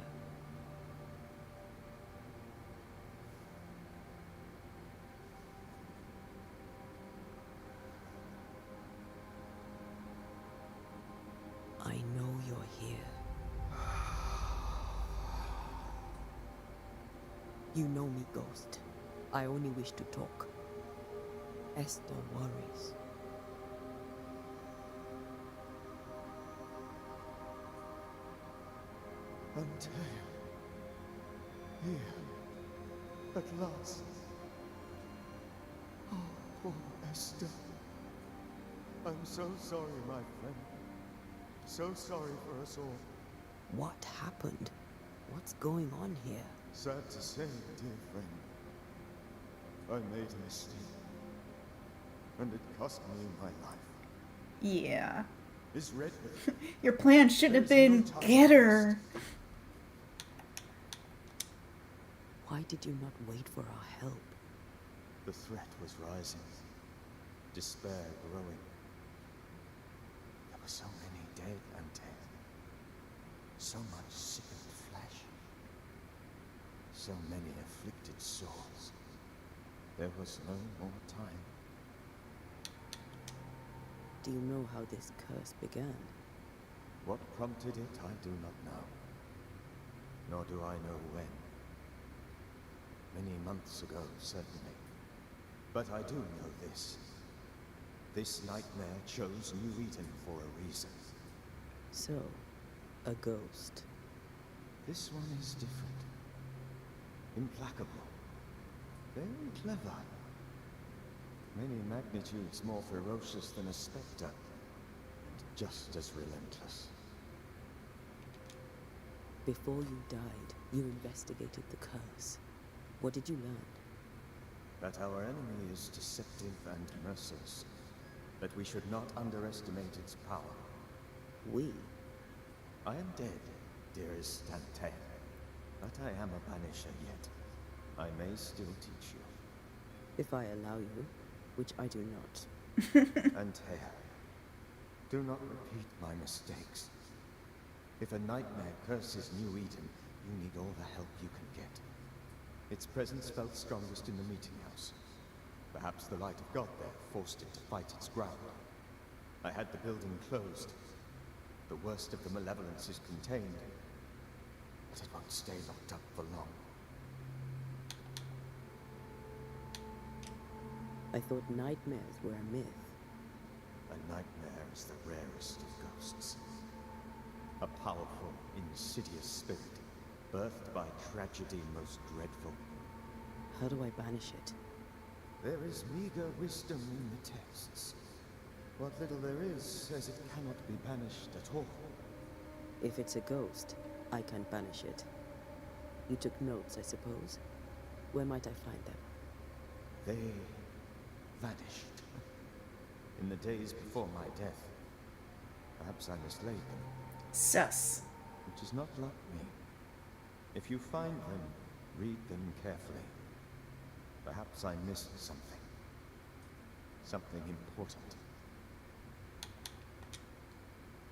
D: I know you're here. You know me, Ghost. I only wish to talk. Esther worries.
E: Until here, at last. Oh, poor Esther. I'm so sorry, my friend. So sorry for us all.
D: What happened? What's going on here?
E: Sad to say, dear friend. I made a mistake. And it cost me my life.
A: Yeah.
E: Is Redwood?
A: Your plan shouldn't have been get her.
D: Why did you not wait for our help?
E: The threat was rising. Despair growing. There were so many dead and dead. So much sickened flesh. So many afflicted souls. There was no more time.
D: Do you know how this curse began?
E: What prompted it, I do not know. Nor do I know when. Many months ago, certainly. But I do know this. This nightmare chose New Eden for a reason.
D: So, a ghost.
E: This one is different. Implacable. Very clever. Many magnitudes more ferocious than a spectre. And just as relentless.
D: Before you died, you investigated the curse. What did you learn?
E: That our enemy is deceptive and merciless. That we should not underestimate its power.
D: We?
E: I am dead, dearest Antea. But I am a banisher yet. I may still teach you.
D: If I allow you, which I do not.
E: Antea, do not repeat my mistakes. If a nightmare curses New Eden, you need all the help you can get. Its presence felt strongest in the meeting house. Perhaps the light of God there forced it to fight its ground. I had the building closed. The worst of the malevolence is contained, but it won't stay locked up for long.
D: I thought nightmares were a myth.
E: A nightmare is the rarest of ghosts. A powerful, insidious spirit, birthed by tragedy most dreadful.
D: How do I banish it?
E: There is meager wisdom in the texts. What little there is says it cannot be banished at all.
D: If it's a ghost, I can't banish it. You took notes, I suppose. Where might I find them?
E: They vanished. In the days before my death. Perhaps I mislaid them.
A: Sus.
E: Which is not like me. If you find them, read them carefully. Perhaps I missed something. Something important.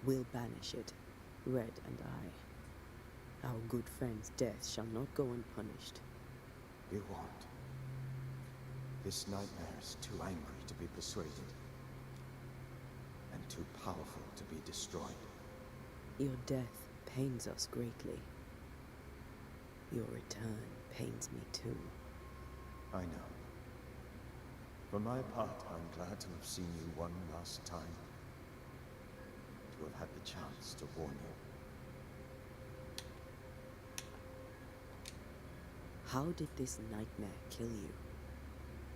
D: We'll banish it, Red and I. Our good friend's death shall not go unpunished.
E: You won't. This nightmare is too angry to be persuaded. And too powerful to be destroyed.
D: Your death pains us greatly. Your return pains me too.
E: I know. For my part, I'm glad to have seen you one last time. To have had the chance to warn you.
D: How did this nightmare kill you?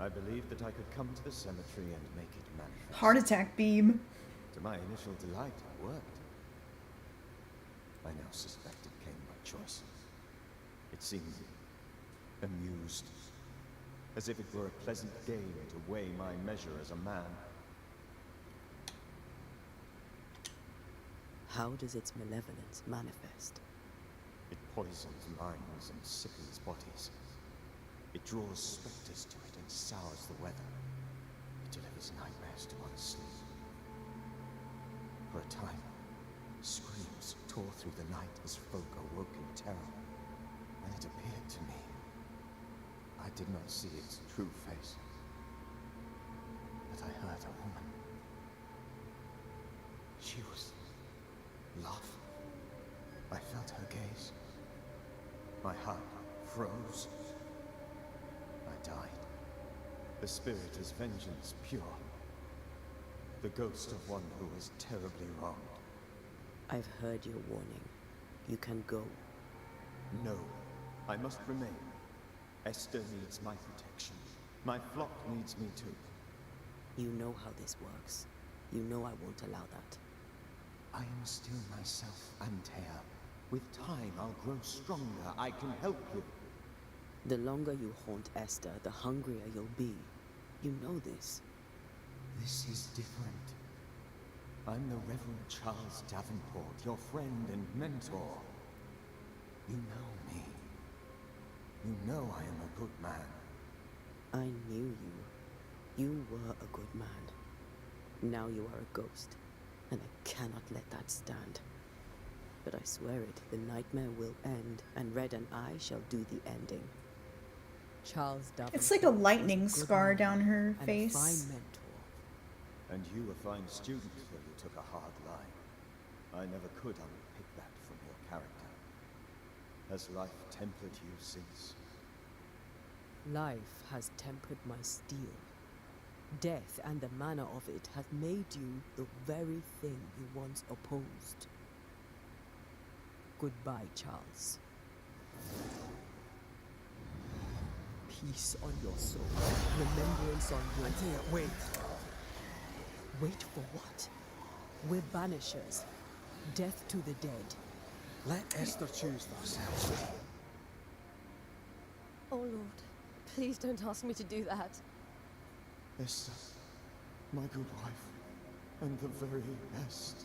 E: I believed that I could come to the cemetery and make it manifest.
A: Heart attack beam.
E: To my initial delight, it worked. I now suspect it came by choice. It seemed amused. As if it were a pleasant game to weigh my measure as a man.
D: How does its malevolence manifest?
E: It poisons minds and sickens bodies. It draws specters to it and sours the weather. It delivers nightmares to one's sleep. For a time, screams tore through the night as folk awoke in terror. When it appeared to me, I did not see its true face. But I heard a woman. She was love. I felt her gaze. My heart froze. I died. The spirit is vengeance pure. The ghost of one who was terribly wronged.
D: I've heard your warning. You can go.
E: No, I must remain. Esther needs my protection. My flock needs me too.
D: You know how this works. You know I won't allow that.
E: I am still myself, Antea. With time, I'll grow stronger. I can help you.
D: The longer you haunt Esther, the hungrier you'll be. You know this.
E: This is different. I'm the Reverend Charles Davenport, your friend and mentor. You know me. You know I am a good man.
D: I knew you. You were a good man. Now you are a ghost, and I cannot let that stand. But I swear it, the nightmare will end, and Red and I shall do the ending. Charles Davenport.
A: It's like a lightning
D: was a good
A: scar
D: man
A: down her
D: and
A: face.
D: a fine mentor.
E: And you a fine student, though you took a hard line. I never could unpick that from your character. Has life tempered you since?
D: Life has tempered my steel. Death and the manner of it have made you the very thing you once opposed. Goodbye, Charles. Peace on your soul. Remembrance on your...
C: Antea, wait.
D: Wait for what? We're banishers. Death to the dead.
C: Let Esther choose for herself.
J: Oh, Lord. Please don't ask me to do that.
E: Esther, my good wife, and the very best.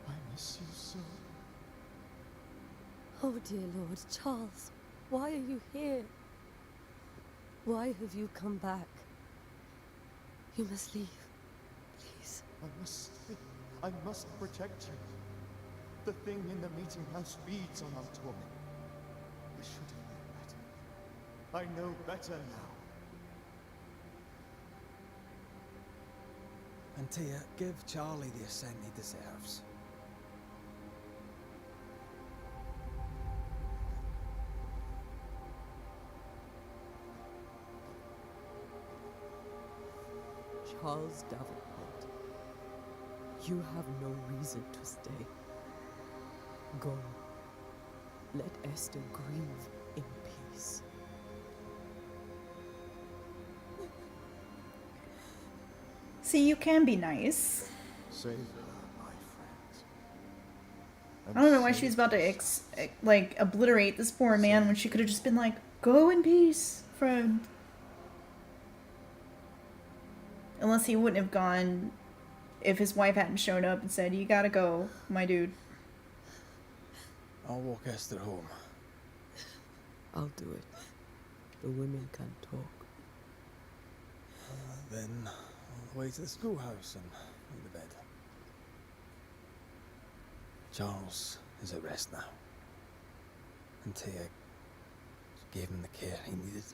E: I miss you so.
J: Oh, dear Lord, Charles, why are you here? Why have you come back? You must leave, please.
E: I must protect you. The thing in the meeting house feeds on our torment. I should have known better. I know better now.
C: Antea, give Charlie the ascent he deserves.
D: Charles Davenport, you have no reason to stay. Go. Let Esther grieve in peace.
A: See, you can be nice.
E: Save her, my friends.
A: I don't know why she's about to like obliterate this poor man when she could have just been like, "Go in peace, friend." Unless he wouldn't have gone if his wife hadn't shown up and said, "You gotta go, my dude."
C: I'll walk Esther home.
D: I'll do it. The women can talk.
C: Then all the way to the schoolhouse and go to bed. Charles is at rest now. Antea gave him the care he needed.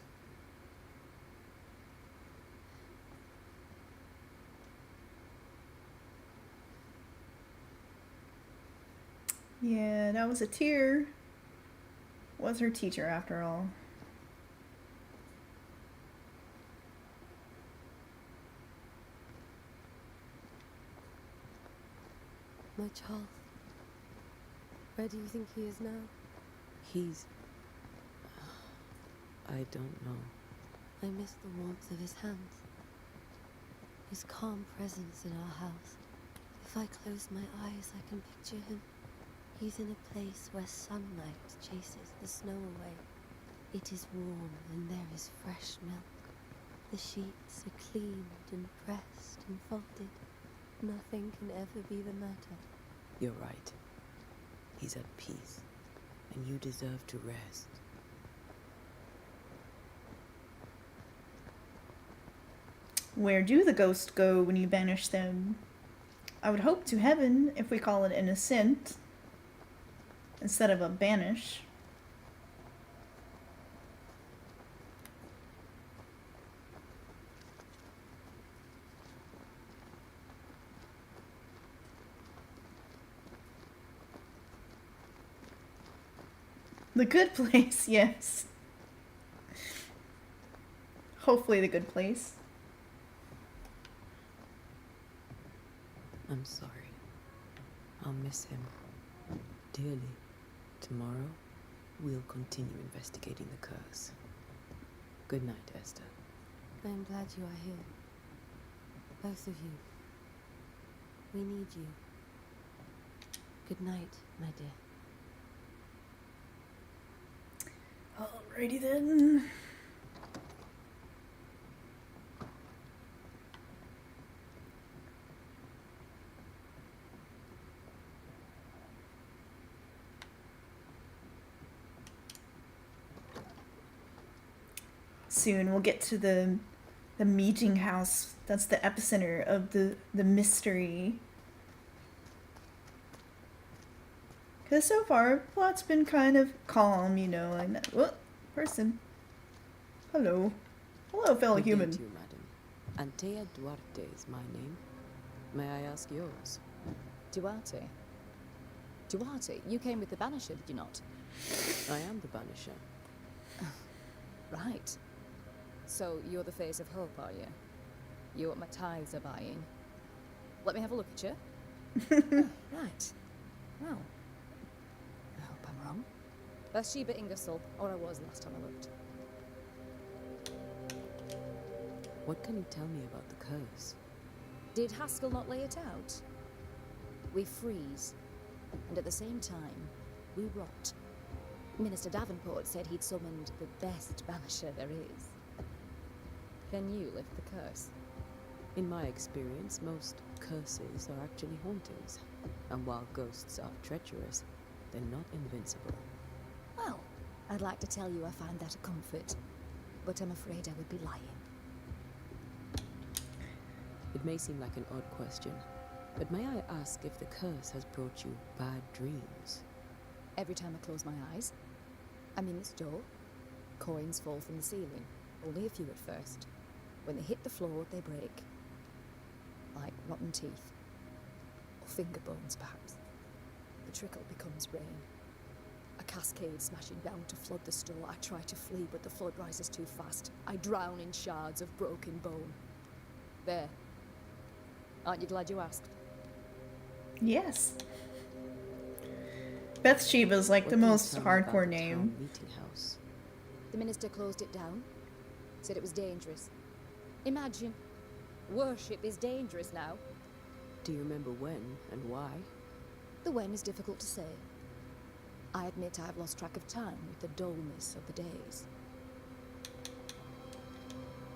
A: Yeah, that was a tear. Was her teacher after all.
J: My Charles. Where do you think he is now?
D: He's... I don't know.
J: I miss the warmth of his hands. His calm presence in our house. If I close my eyes, I can picture him. He's in a place where sunlight chases the snow away. It is warm and there is fresh milk. The sheets are cleaned and pressed and folded. Nothing can ever be the matter.
D: You're right. He's at peace, and you deserve to rest.
A: Where do the ghosts go when you banish them? I would hope to heaven if we call it an ascent instead of a banish. The good place, yes. Hopefully the good place.
D: I'm sorry. I'll miss him dearly. Tomorrow, we'll continue investigating the curse. Good night, Esther.
J: I'm glad you are here. Both of you. We need you. Good night, my dear.
A: Alrighty then. Soon we'll get to the meeting house. That's the epicenter of the mystery. Because so far, plot's been kind of calm, you know, and whoop, person. Hello. Hello, fellow
D: Good day
A: human.
D: to you, madam. Antea Duarte is my name. May I ask yours?
M: Duarte? Duarte, you came with the Banisher, did you not?
D: I am the Banisher.
M: Right. So you're the face of hope, are you? You're what my tithes are buying. Let me have a look at you. Oh, right. Well, I hope I'm wrong. Bathsheba Ingersoll, or I was last time I looked.
D: What can you tell me about the curse?
M: Did Haskell not lay it out? We freeze, and at the same time, we rot. Minister Davenport said he'd summoned the best banisher there is. Can you lift the curse?
D: In my experience, most curses are actually hauntings. And while ghosts are treacherous, they're not invincible.
M: Well, I'd like to tell you I find that a comfort, but I'm afraid I would be lying.
D: It may seem like an odd question, but may I ask if the curse has brought you bad dreams?
M: Every time I close my eyes, I'm in this door. Coins fall from the ceiling, only a few at first. When they hit the floor, they break. Like rotten teeth. Or finger bones, perhaps. The trickle becomes rain. A cascade smashing down to flood the store. I try to flee, but the flood rises too fast. I drown in shards of broken bone. There. Aren't you glad you asked?
A: Yes. Bathsheba's like the most hardcore name.
D: Meeting house?
M: The minister closed it down. Said it was dangerous. Imagine. Worship is dangerous now.
D: Do you remember when and why?
M: The when is difficult to say. I admit I've lost track of time with the dullness of the days.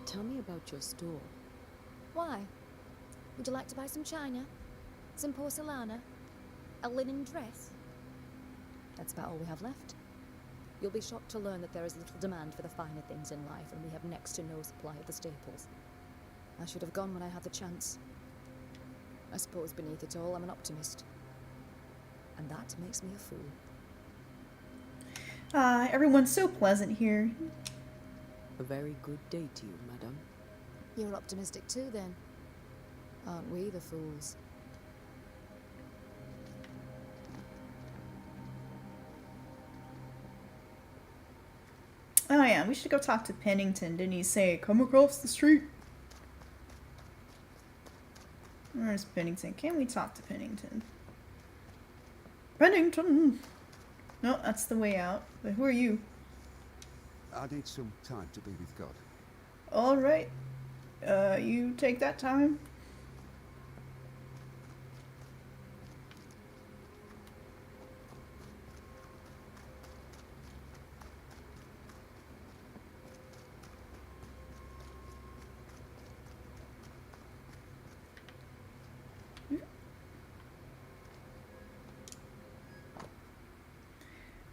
D: Tell me about your store.
M: Why? Would you like to buy some china? Some porcelana? A linen dress? That's about all we have left. You'll be shocked to learn that there is little demand for the finer things in life, and we have next to no supply of the staples. I should have gone when I had the chance. I suppose beneath it all, I'm an optimist. And that makes me a fool.
A: Everyone's so pleasant here.
D: A very good day to you, madam.
M: You're optimistic too, then. Aren't we the fools?
A: Oh yeah, we should go talk to Pennington. Didn't he say, come across the street? Where's Pennington? Can we talk to Pennington? Pennington! No, that's the way out. But who are you?
F: I need some time to be with God.
A: Alright. You take that time.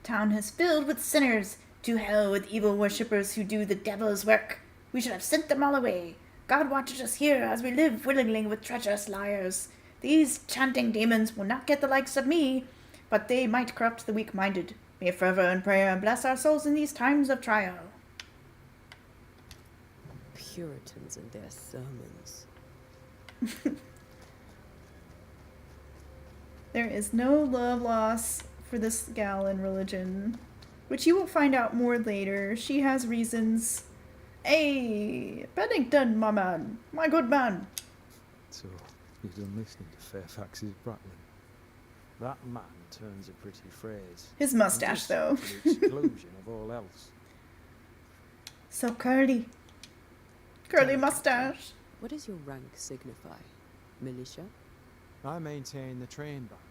A: Town has filled with sinners. To hell with evil worshippers who do the devil's work. We should have sent them all away. God watches us here as we live willingly with treacherous liars. These chanting demons will not get the likes of me, but they might corrupt the weak-minded. May fervor and prayer bless our souls in these times of trial.
D: Puritans and their sermons.
A: There is no love loss for this gal in religion, which you will find out more later. She has reasons. Hey, Pennington, my man, my good man.
H: So, you've done listening to Fairfax's prattling. That man turns a pretty phrase.
A: His mustache, though.
H: To the exclusion of all else.
A: So curly. Curly mustache.
D: What does your rank signify? Militia?
H: I maintain the train band.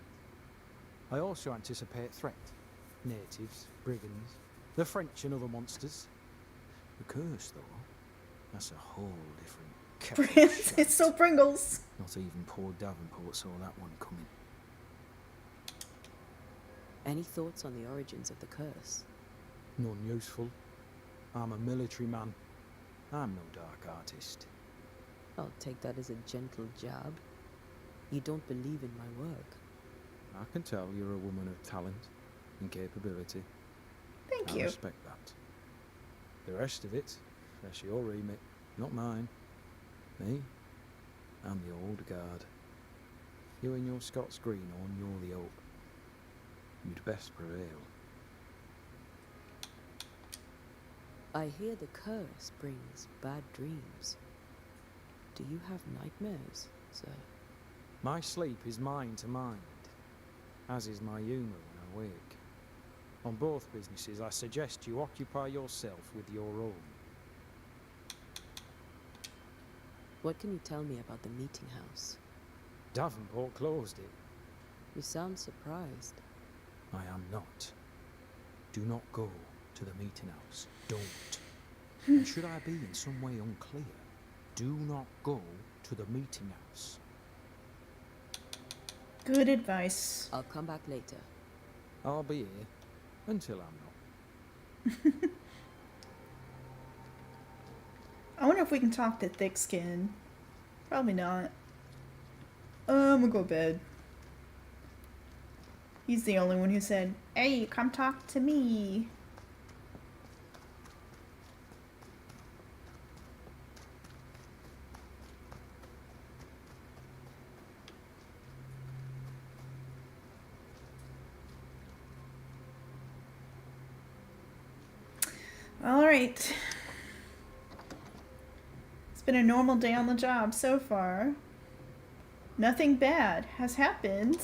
H: I also anticipate threat. Natives, brigands, the French and other monsters. The curse, though, that's a whole different kettle of shit.
A: It's so Pringles.
H: Not even poor Davenport saw that one coming.
D: Any thoughts on the origins of the curse?
H: None useful. I'm a military man. I'm no dark artist.
D: I'll take that as a gentle jab. You don't believe in my work.
H: I can tell you're a woman of talent and capability.
A: Thank
H: I
A: you.
H: respect that. The rest of it, that's your remit, not mine. Me, I'm the old guard. You and your Scots greenhorn, you're the oak. You'd best prevail.
D: I hear the curse brings bad dreams. Do you have nightmares, sir?
H: My sleep is mind to mind, as is my humour when I wake. On both businesses, I suggest you occupy yourself with your own.
D: What can you tell me about the meeting house?
H: Davenport closed it.
D: You sound surprised.
H: I am not. Do not go to the meeting house. Don't. And should I be in some way unclear, do not go to the meeting house.
A: Good advice.
D: I'll come back later.
H: I'll be here until I'm not.
A: I wonder if we can talk to Thick Skin. Probably not. I'm gonna go to bed. He's the only one who said, "Hey, come talk to me." Alright. It's been a normal day on the job so far. Nothing bad has happened.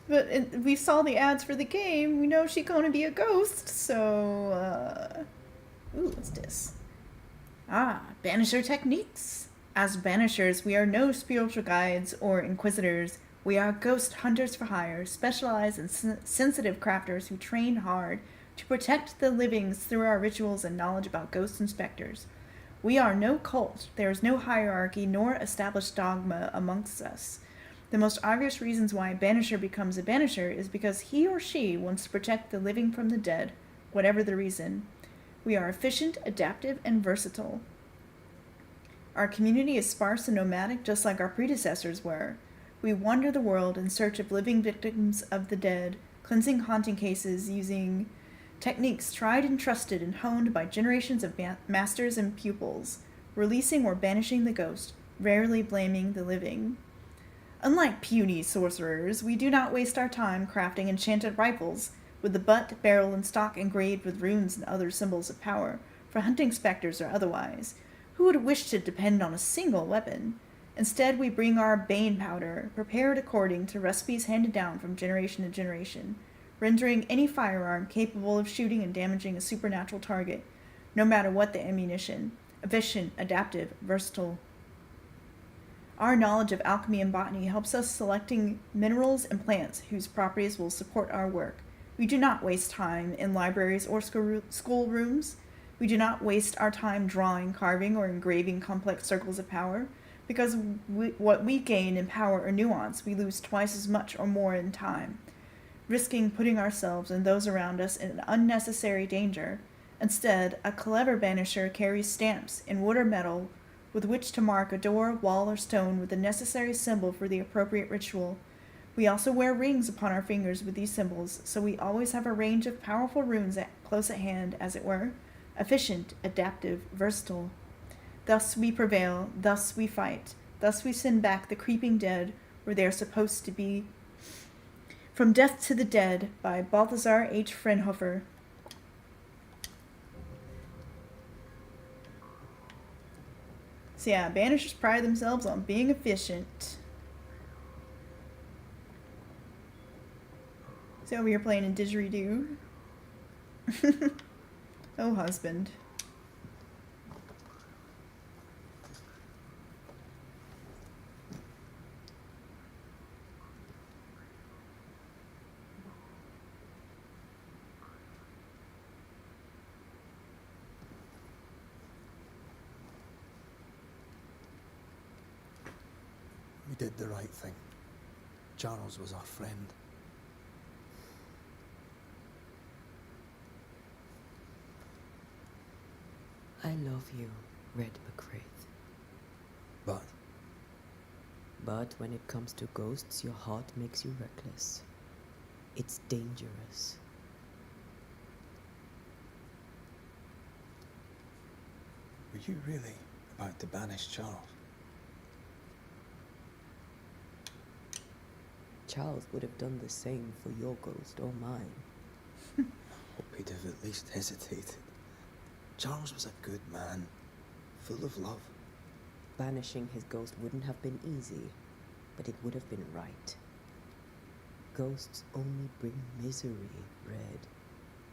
A: But we saw the ads for the game. We know she's gonna be a ghost, so, ooh, what's this? Banisher techniques. As Banishers, we are no spiritual guides or inquisitors. We are ghost hunters for hire, specialized and sensitive crafters who train hard to protect the livings through our rituals and knowledge about ghosts and specters. We are no cult. There is no hierarchy nor established dogma amongst us. The most obvious reasons why a Banisher becomes a Banisher is because he or she wants to protect the living from the dead, whatever the reason. We are efficient, adaptive, and versatile. Our community is sparse and nomadic, just like our predecessors were. We wander the world in search of living victims of the dead, cleansing haunting cases using techniques tried and trusted and honed by generations of masters and pupils, releasing or banishing the ghost, rarely blaming the living. Unlike puny sorcerers, we do not waste our time crafting enchanted rifles with the butt, barrel, and stock engraved with runes and other symbols of power, for hunting specters or otherwise. Who would wish to depend on a single weapon? Instead, we bring our bane powder, prepared according to recipes handed down from generation to generation, rendering any firearm capable of shooting and damaging a supernatural target, no matter what the ammunition. Efficient, adaptive, versatile. Our knowledge of alchemy and botany helps us selecting minerals and plants whose properties will support our work. We do not waste time in libraries or school rooms. We do not waste our time drawing, carving, or engraving complex circles of power. Because what we gain in power or nuance, we lose twice as much or more in time, risking putting ourselves and those around us in unnecessary danger. Instead, a clever banisher carries stamps in wood or metal with which to mark a door, wall, or stone with the necessary symbol for the appropriate ritual. We also wear rings upon our fingers with these symbols, so we always have a range of powerful runes close at hand, as it were. Efficient, adaptive, versatile. Thus we prevail, thus we fight, thus we send back the creeping dead where they are supposed to be. From Death to the Dead by Balthasar H. Frenhofer. So yeah, Banishers pride themselves on being efficient. So over here playing in didgeridoo. Oh, husband.
G: We did the right thing. Charles was our friend.
D: I love you, Red McCraith.
G: But
D: But when it comes to ghosts, your heart makes you reckless. It's dangerous.
C: Were you really about to banish Charles?
D: Charles would have done the same for your ghost or mine.
C: Hope he'd have at least hesitated. Charles was a good man, full of love.
D: Banishing his ghost wouldn't have been easy, but it would have been right. Ghosts only bring misery, Red.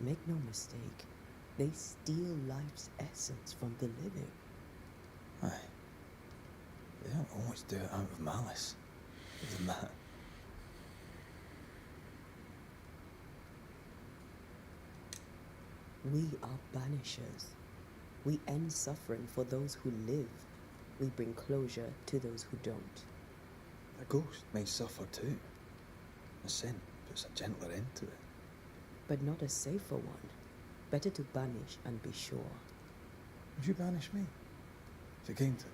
D: Make no mistake, they steal life's essence from the living.
C: Aye. They don't always do it out of malice. Isn't that?
D: We are banishers. We end suffering for those who live. We bring closure to those who don't.
C: A ghost may suffer too. A sin puts a gentler end to it.
D: But not a safer one. Better to banish and be sure.
C: Would you banish me? If it came to it?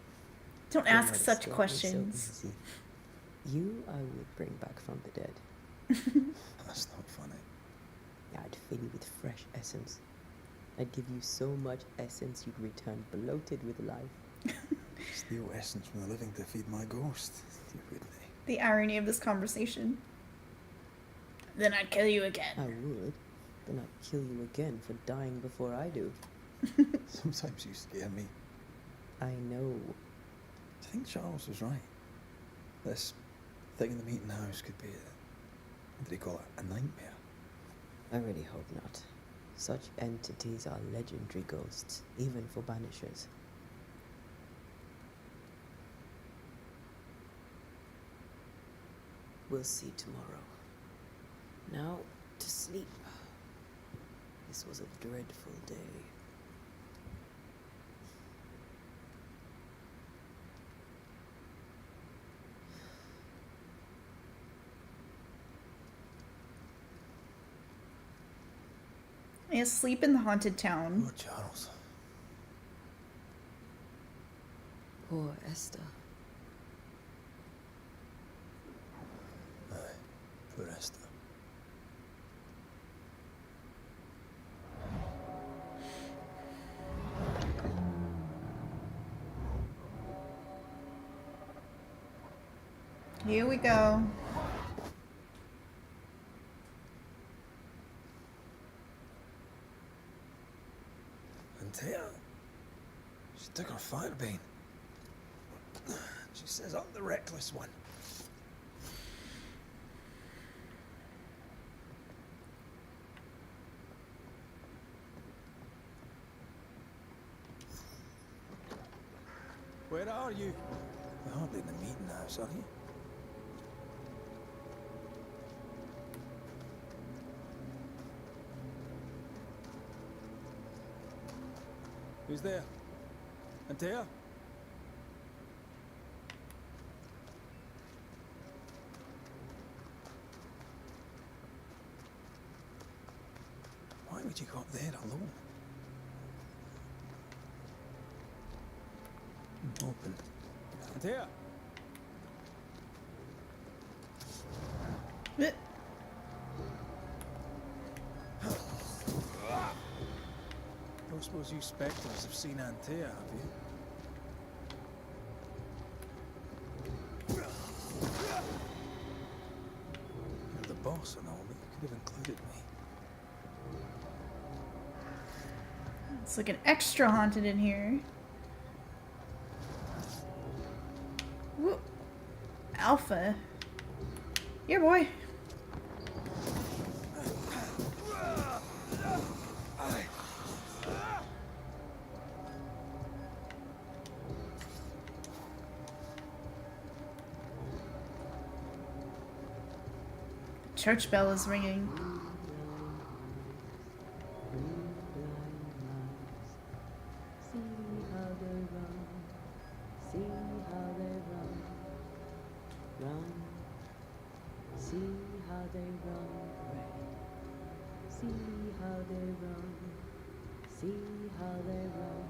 A: Don't ask such
D: So
A: questions.
D: easy. You I would bring back from the dead.
C: That's not funny.
D: I'd fill you with fresh essence. I'd give you so much essence you'd return bloated with life.
C: Steal essence from the living to feed my ghost. You wouldn't.
A: The irony of this conversation. Then I'd kill you again.
D: I would. Then I'd kill you again for dying before I do.
C: Sometimes you scare me.
D: I know.
C: I think Charles was right. This thing in the meeting house could be what did he call it? A nightmare.
D: I really hope not. Such entities are legendary ghosts, even for banishers. We'll see tomorrow. Now, to sleep. This was a dreadful day.
A: I sleep in the haunted town.
C: Poor Charles.
D: Poor Esther.
C: Aye, poor Esther.
A: Here we go.
C: Antea, she took her firebane. She says I'm the reckless one.
H: Where are you?
C: You're hardly in the meeting house, are you?
H: Who's there? Antea?
C: Why would you go up there alone? Open.
H: Antea?
A: Eh.
H: Don't suppose you spectres have seen Antea, have you?
C: You're the boss and all, but you could have included me.
A: It's looking extra haunted in here. Whoop. Alpha. Here, boy. Church bell is ringing.
D: See how they run, see how they run, run. See how they run, Red. See how they run, see how they run.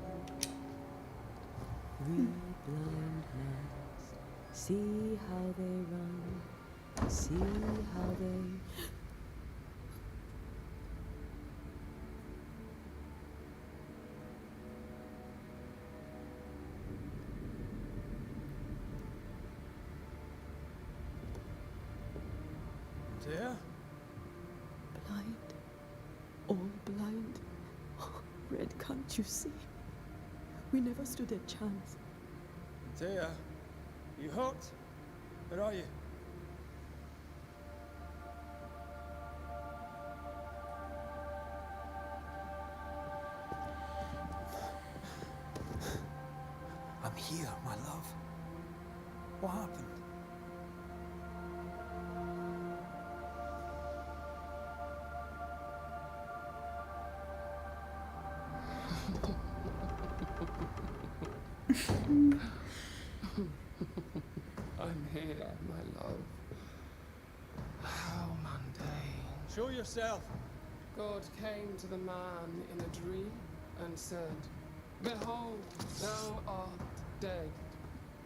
D: We blind mice, See how they run. See how they...
C: Dear?
D: Blind. All blind. Red, can't you see? We never stood a chance.
C: Dear? You hurt? Where are you? I'm here, my love. What happened?
L: I'm here, my love. How mundane.
C: Show yourself.
L: God came to the man in a dream and said, Behold, thou art dead.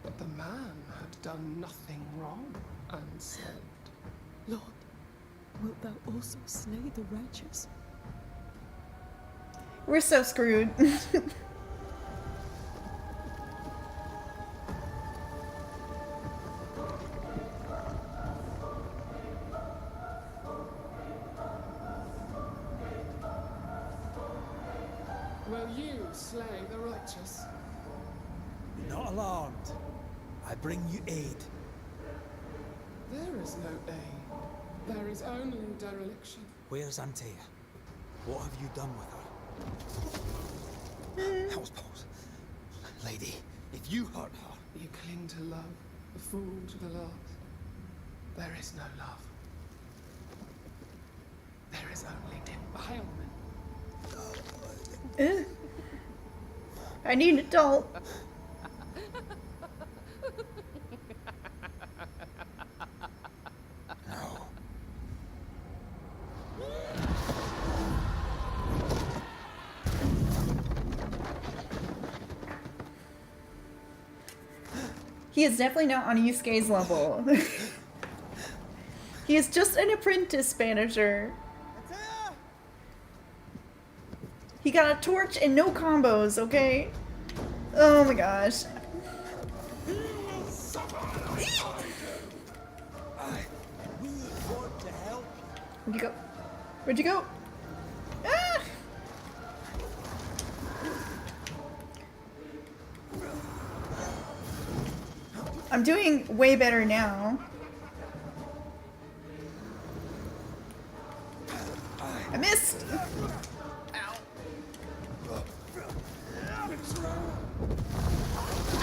L: But the man had done nothing wrong and said,
D: Lord, wilt thou also slay the righteous?
A: We're so screwed.
L: Will you slay the righteous?
C: Be not alarmed. I bring you aid.
L: There is no aid. There is only dereliction.
C: Where's Antea? What have you done with her? Pause. Lady, if you hurt her...
L: You cling to love, a fool to the last. There is no love. There is only defilement.
A: I need an adult.
C: No.
A: He is definitely not on Yusuke's level. He is just an apprentice Banisher. He got a torch and no combos, okay? Oh my gosh. Where'd you go? Where'd you go? Ah! I'm doing way better now. I missed!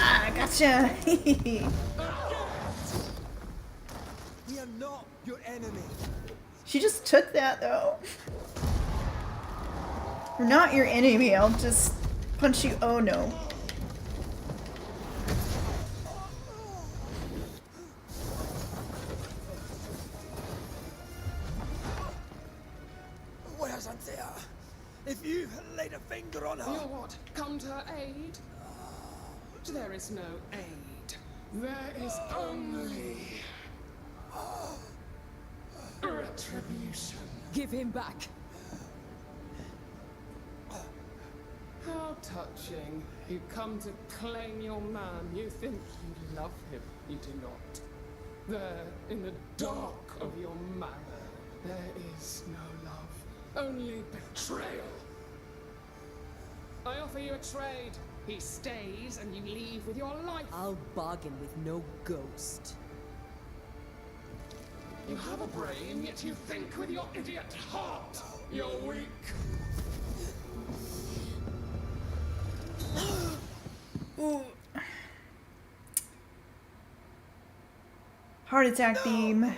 A: Ah, gotcha!
C: We are not your enemy.
A: She just took that though. We're not your enemy, I'll just punch you. Oh no.
C: Where's Antea? If you laid a finger on her...
L: You're what? Come to aid? There is no aid. There is only... retribution.
D: Give him back.
L: How touching. You come to claim your man. You think you love him. You do not. There, in the dark of your manor, there is no love. Only betrayal. I offer you a trade. He stays and you leave with your life.
D: I'll bargain with no ghost.
L: You have a brain, yet you think with your idiot heart. You're weak.
A: Ooh. Heart attack beam.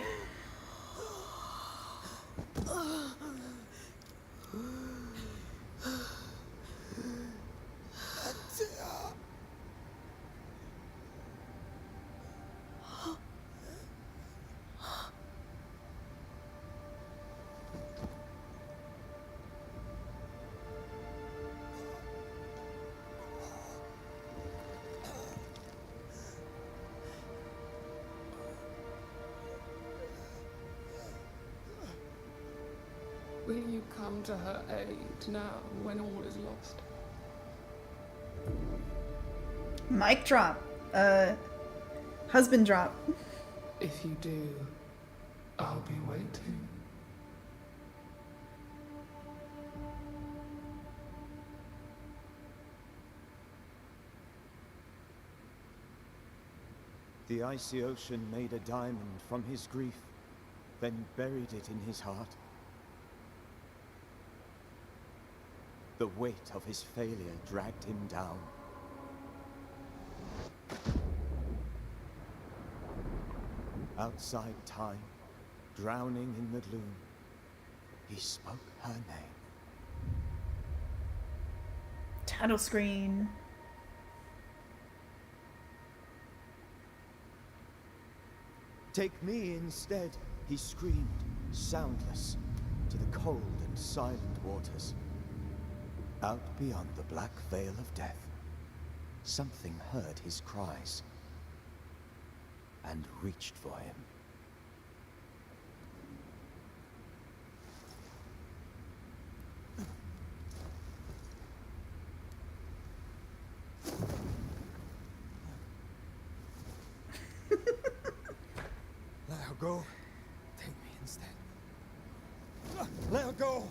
L: come to her aid now when all is lost?
A: Mic drop. Husband drop.
L: If you do, I'll be waiting.
E: The icy ocean made a diamond from his grief, then buried it in his heart. The weight of his failure dragged him down. Outside time, drowning in the gloom, he spoke her name.
A: Title screen.
E: Take me instead, he screamed, soundless, to the cold and silent waters. Out beyond the black veil of death, something heard his cries and reached for him.
C: Let her go. Take me instead. Let her go.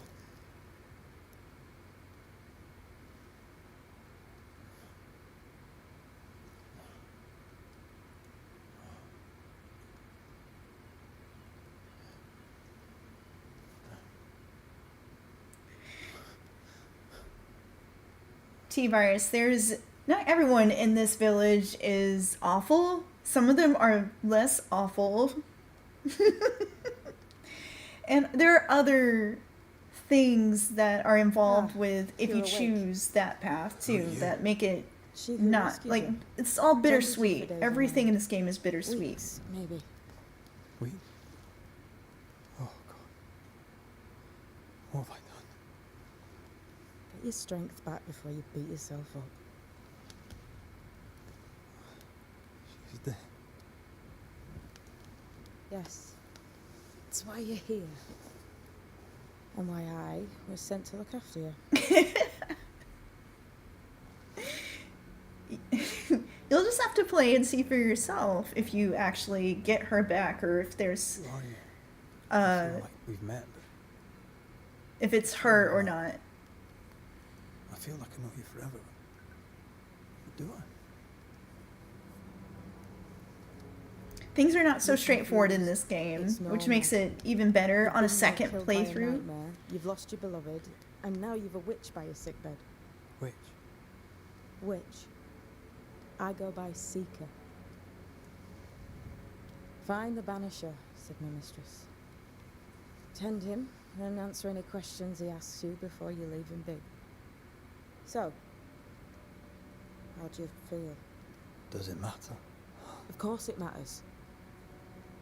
A: T-Virus, not everyone in this village is awful. Some of them are less awful. And there are other things that are involved with if you choose that path too, that make it not like it's all bittersweet. Everything in this game is bittersweet.
D: Weeks, maybe.
C: Wait. Oh God. What have I done?
D: Get your strength back before you beat yourself up.
C: She's dead.
D: Yes. That's why you're here. And why I was sent to look after you.
A: You'll just have to play and see for yourself if you actually get her back, or if there's
C: I feel like we've met, but
A: if it's her or not.
C: I feel like I know you forever. But do I?
A: Things are not so straightforward in this game, which makes it even better on a second playthrough.
D: You've lost your beloved, and now you've a witch by your sickbed.
C: Which?
D: Witch. I go by Seeker. Find the Banisher, said my mistress. Tend him, and answer any questions he asks you before you leave him be. So, how do you feel?
C: Does it matter?
D: Of course it matters.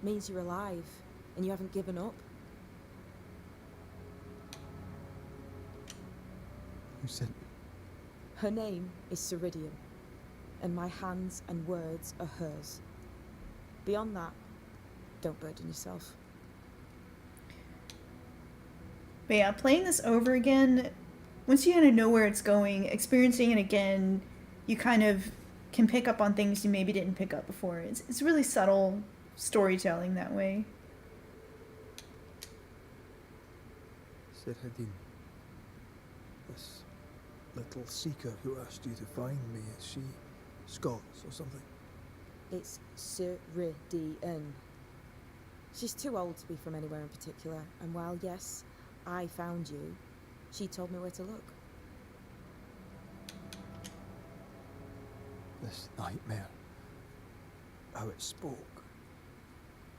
D: Means you're alive, and you haven't given up.
C: Who said?
D: Her name is Ceridian, and my hands and words are hers. Beyond that, don't burden yourself.
A: But yeah, playing this over again, once you kind of know where it's going, experiencing it again, you kind of can pick up on things you maybe didn't pick up before. It's really subtle storytelling that way.
C: Ceridian. This little seeker who asked you to find me, is she Scots or something?
D: It's Ceridian. She's too old to be from anywhere in particular, and while yes, I found you, she told me where to look.
C: This nightmare. How it spoke.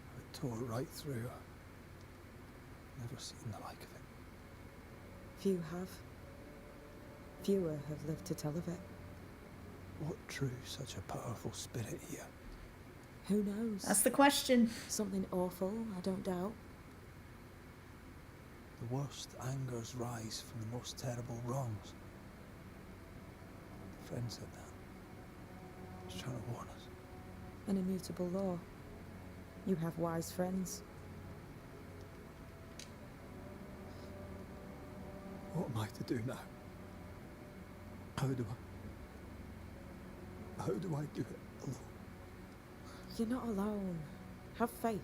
C: How it tore right through her. Never seen the like of it.
D: Few have. Fewer have lived to tell of it.
C: What drew such a powerful spirit here?
D: Who knows?
A: That's the question.
D: Something awful, I don't doubt.
C: The worst angers rise from the most terrible wrongs. The friend said that. He's trying to warn us.
D: An immutable law. You have wise friends.
C: What am I to do now? How do I do it alone?
N: You're not alone. Have faith.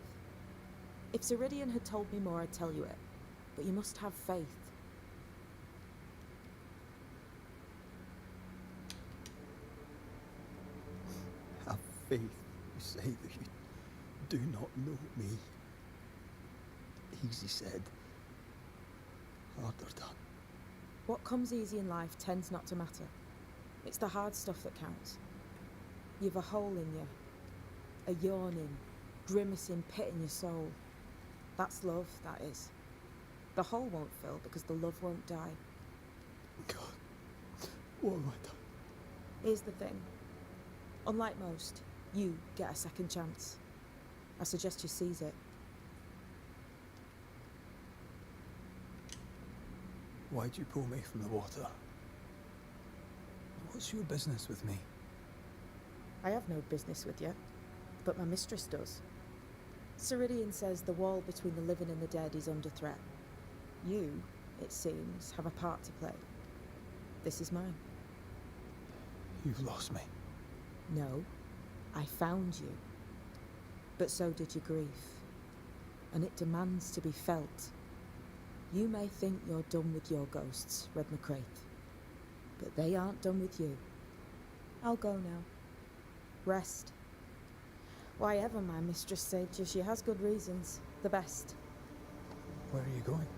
N: If Ceridian had told me more, I'd tell you it. But you must have faith.
C: Have faith, you say, that you do not know me. Easy said, harder done.
N: What comes easy in life tends not to matter. It's the hard stuff that counts. You've a hole in you. A yawning, grimacing pit in your soul. That's love, that is. The hole won't fill because the love won't die.
C: God, what have I done?
N: Here's the thing. Unlike most, you get a second chance. I suggest you seize it.
C: Why'd you pull me from the water? What's your business with me?
N: I have no business with you, but my mistress does. Ceridian says the wall between the living and the dead is under threat. You, it seems, have a part to play. This is mine.
C: You've lost me.
N: No, I found you. But so did your grief. And it demands to be felt. You may think you're done with your ghosts, Red McCraith. But they aren't done with you. I'll go now. Rest. Why ever my mistress saved you, she has good reasons. The best.
C: Where are you going?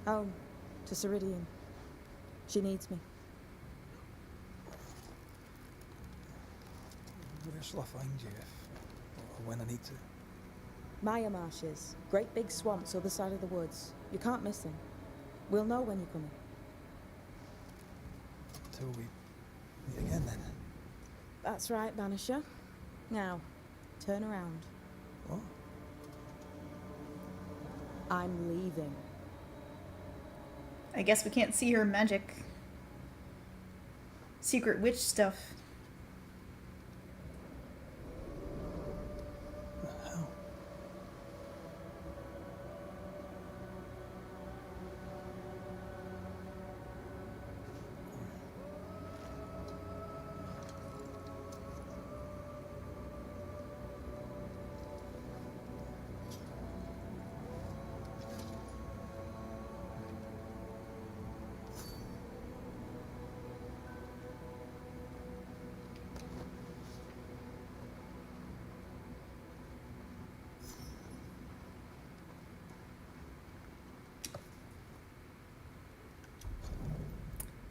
N: Home. To Ceridian. She needs me.
C: Where shall I find you if, or when I need to?
N: Maya marshes. Great big swamps other side of the woods. You can't miss them. We'll know when you're coming.
C: Till we meet again then.
N: That's right, Banisher. Now, turn around.
C: What?
N: I'm leaving.
A: I guess we can't see her magic. Secret witch stuff.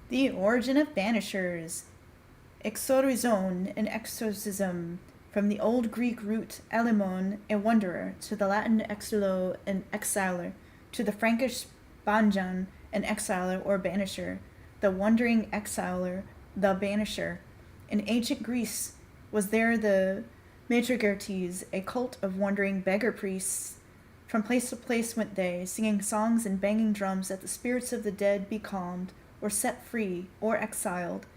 A: The origin of Banishers. Exorizon, an exorcism, from the old Greek root elimon, a wanderer, to the Latin exilo, an exiler, to the Frankish banjan, an exiler or banisher, the wandering exiler, the banisher. In ancient Greece was there the Matrigertes, a cult of wandering beggar priests. From place to place went they, singing songs and banging drums that the spirits of the dead be calmed, or set free, or exiled.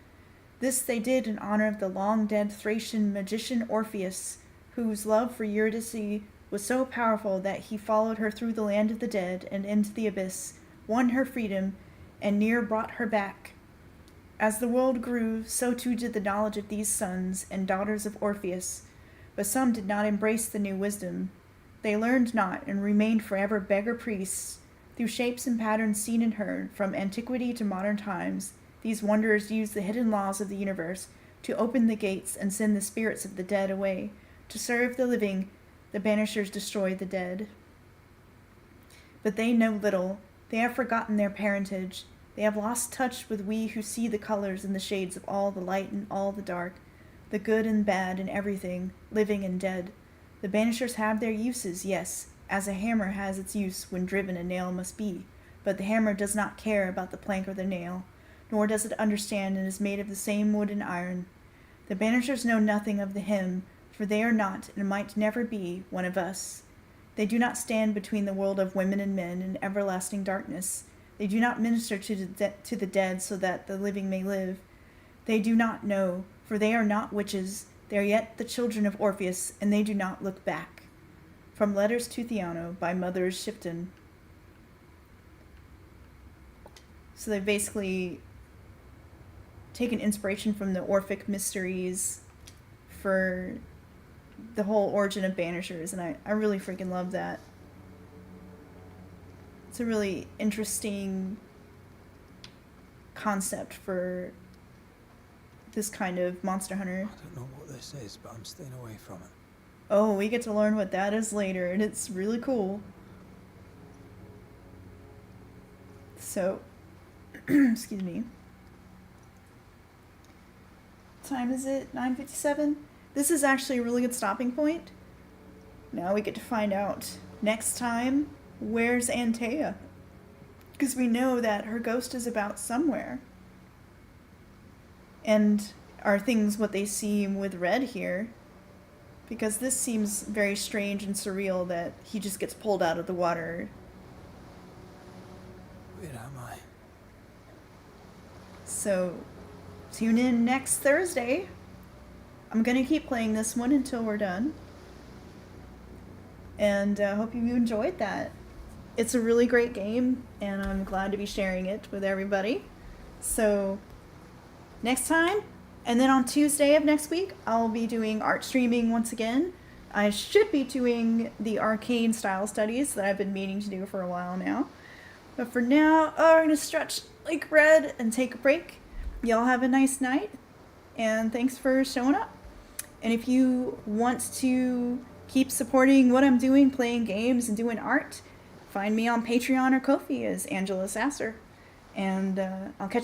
A: This they did in honor of the long-dead Thracian magician Orpheus, whose love for Eurydice was so powerful that he followed her through the land of the dead and into the abyss, won her freedom, and near brought her back. As the world grew, so too did the knowledge of these sons and daughters of Orpheus, but some did not embrace the new wisdom. They learned not, and remained forever beggar priests. Through shapes and patterns seen and heard, from antiquity to modern times, these wanderers used the hidden laws of the universe to open the gates and send the spirits of the dead away. To serve the living, the Banishers destroy the dead. But they know little. They have forgotten their parentage. They have lost touch with we who see the colors and the shades of all the light and all the dark, the good and bad in everything, living and dead. The Banishers have their uses, yes, as a hammer has its use when driven a nail must be, but the hammer does not care about the plank or the nail, nor does it understand and is made of the same wood and iron. The Banishers know nothing of the hymn, for they are not, and might never be, one of us. They do not stand between the world of women and men and everlasting darkness. They do not minister to the dead so that the living may live. They do not know, for they are not witches. They are yet the children of Orpheus, and they do not look back. From Letters to Theano by Mothers Shipton. So they basically taken inspiration from the Orphic mysteries for the whole origin of Banishers, and I really freaking love that. It's a really interesting concept for this kind of monster hunter.
C: I don't know what this is, but I'm staying away from it.
A: Oh, we get to learn what that is later, and it's really cool. So, excuse me. What time is it? 9:57? This is actually a really good stopping point. Now we get to find out next time, where's Antea? Because we know that her ghost is about somewhere. And are things what they seem with Red here? Because this seems very strange and surreal that he just gets pulled out of the water.
C: Where am I?
A: So, tune in next Thursday. I'm going to keep playing this one until we're done. And I hope you enjoyed that. It's a really great game, and I'm glad to be sharing it with everybody. So, next time, and then on Tuesday of next week, I'll be doing art streaming once again. I should be doing the arcane style studies that I've been meaning to do for a while now. But for now, I'm going to stretch like Red and take a break. Y'all have a nice night, and thanks for showing up. And if you want to keep supporting what I'm doing, playing games and doing art, find me on Patreon or Ko-fi as Angela Sasser. And I'll catch you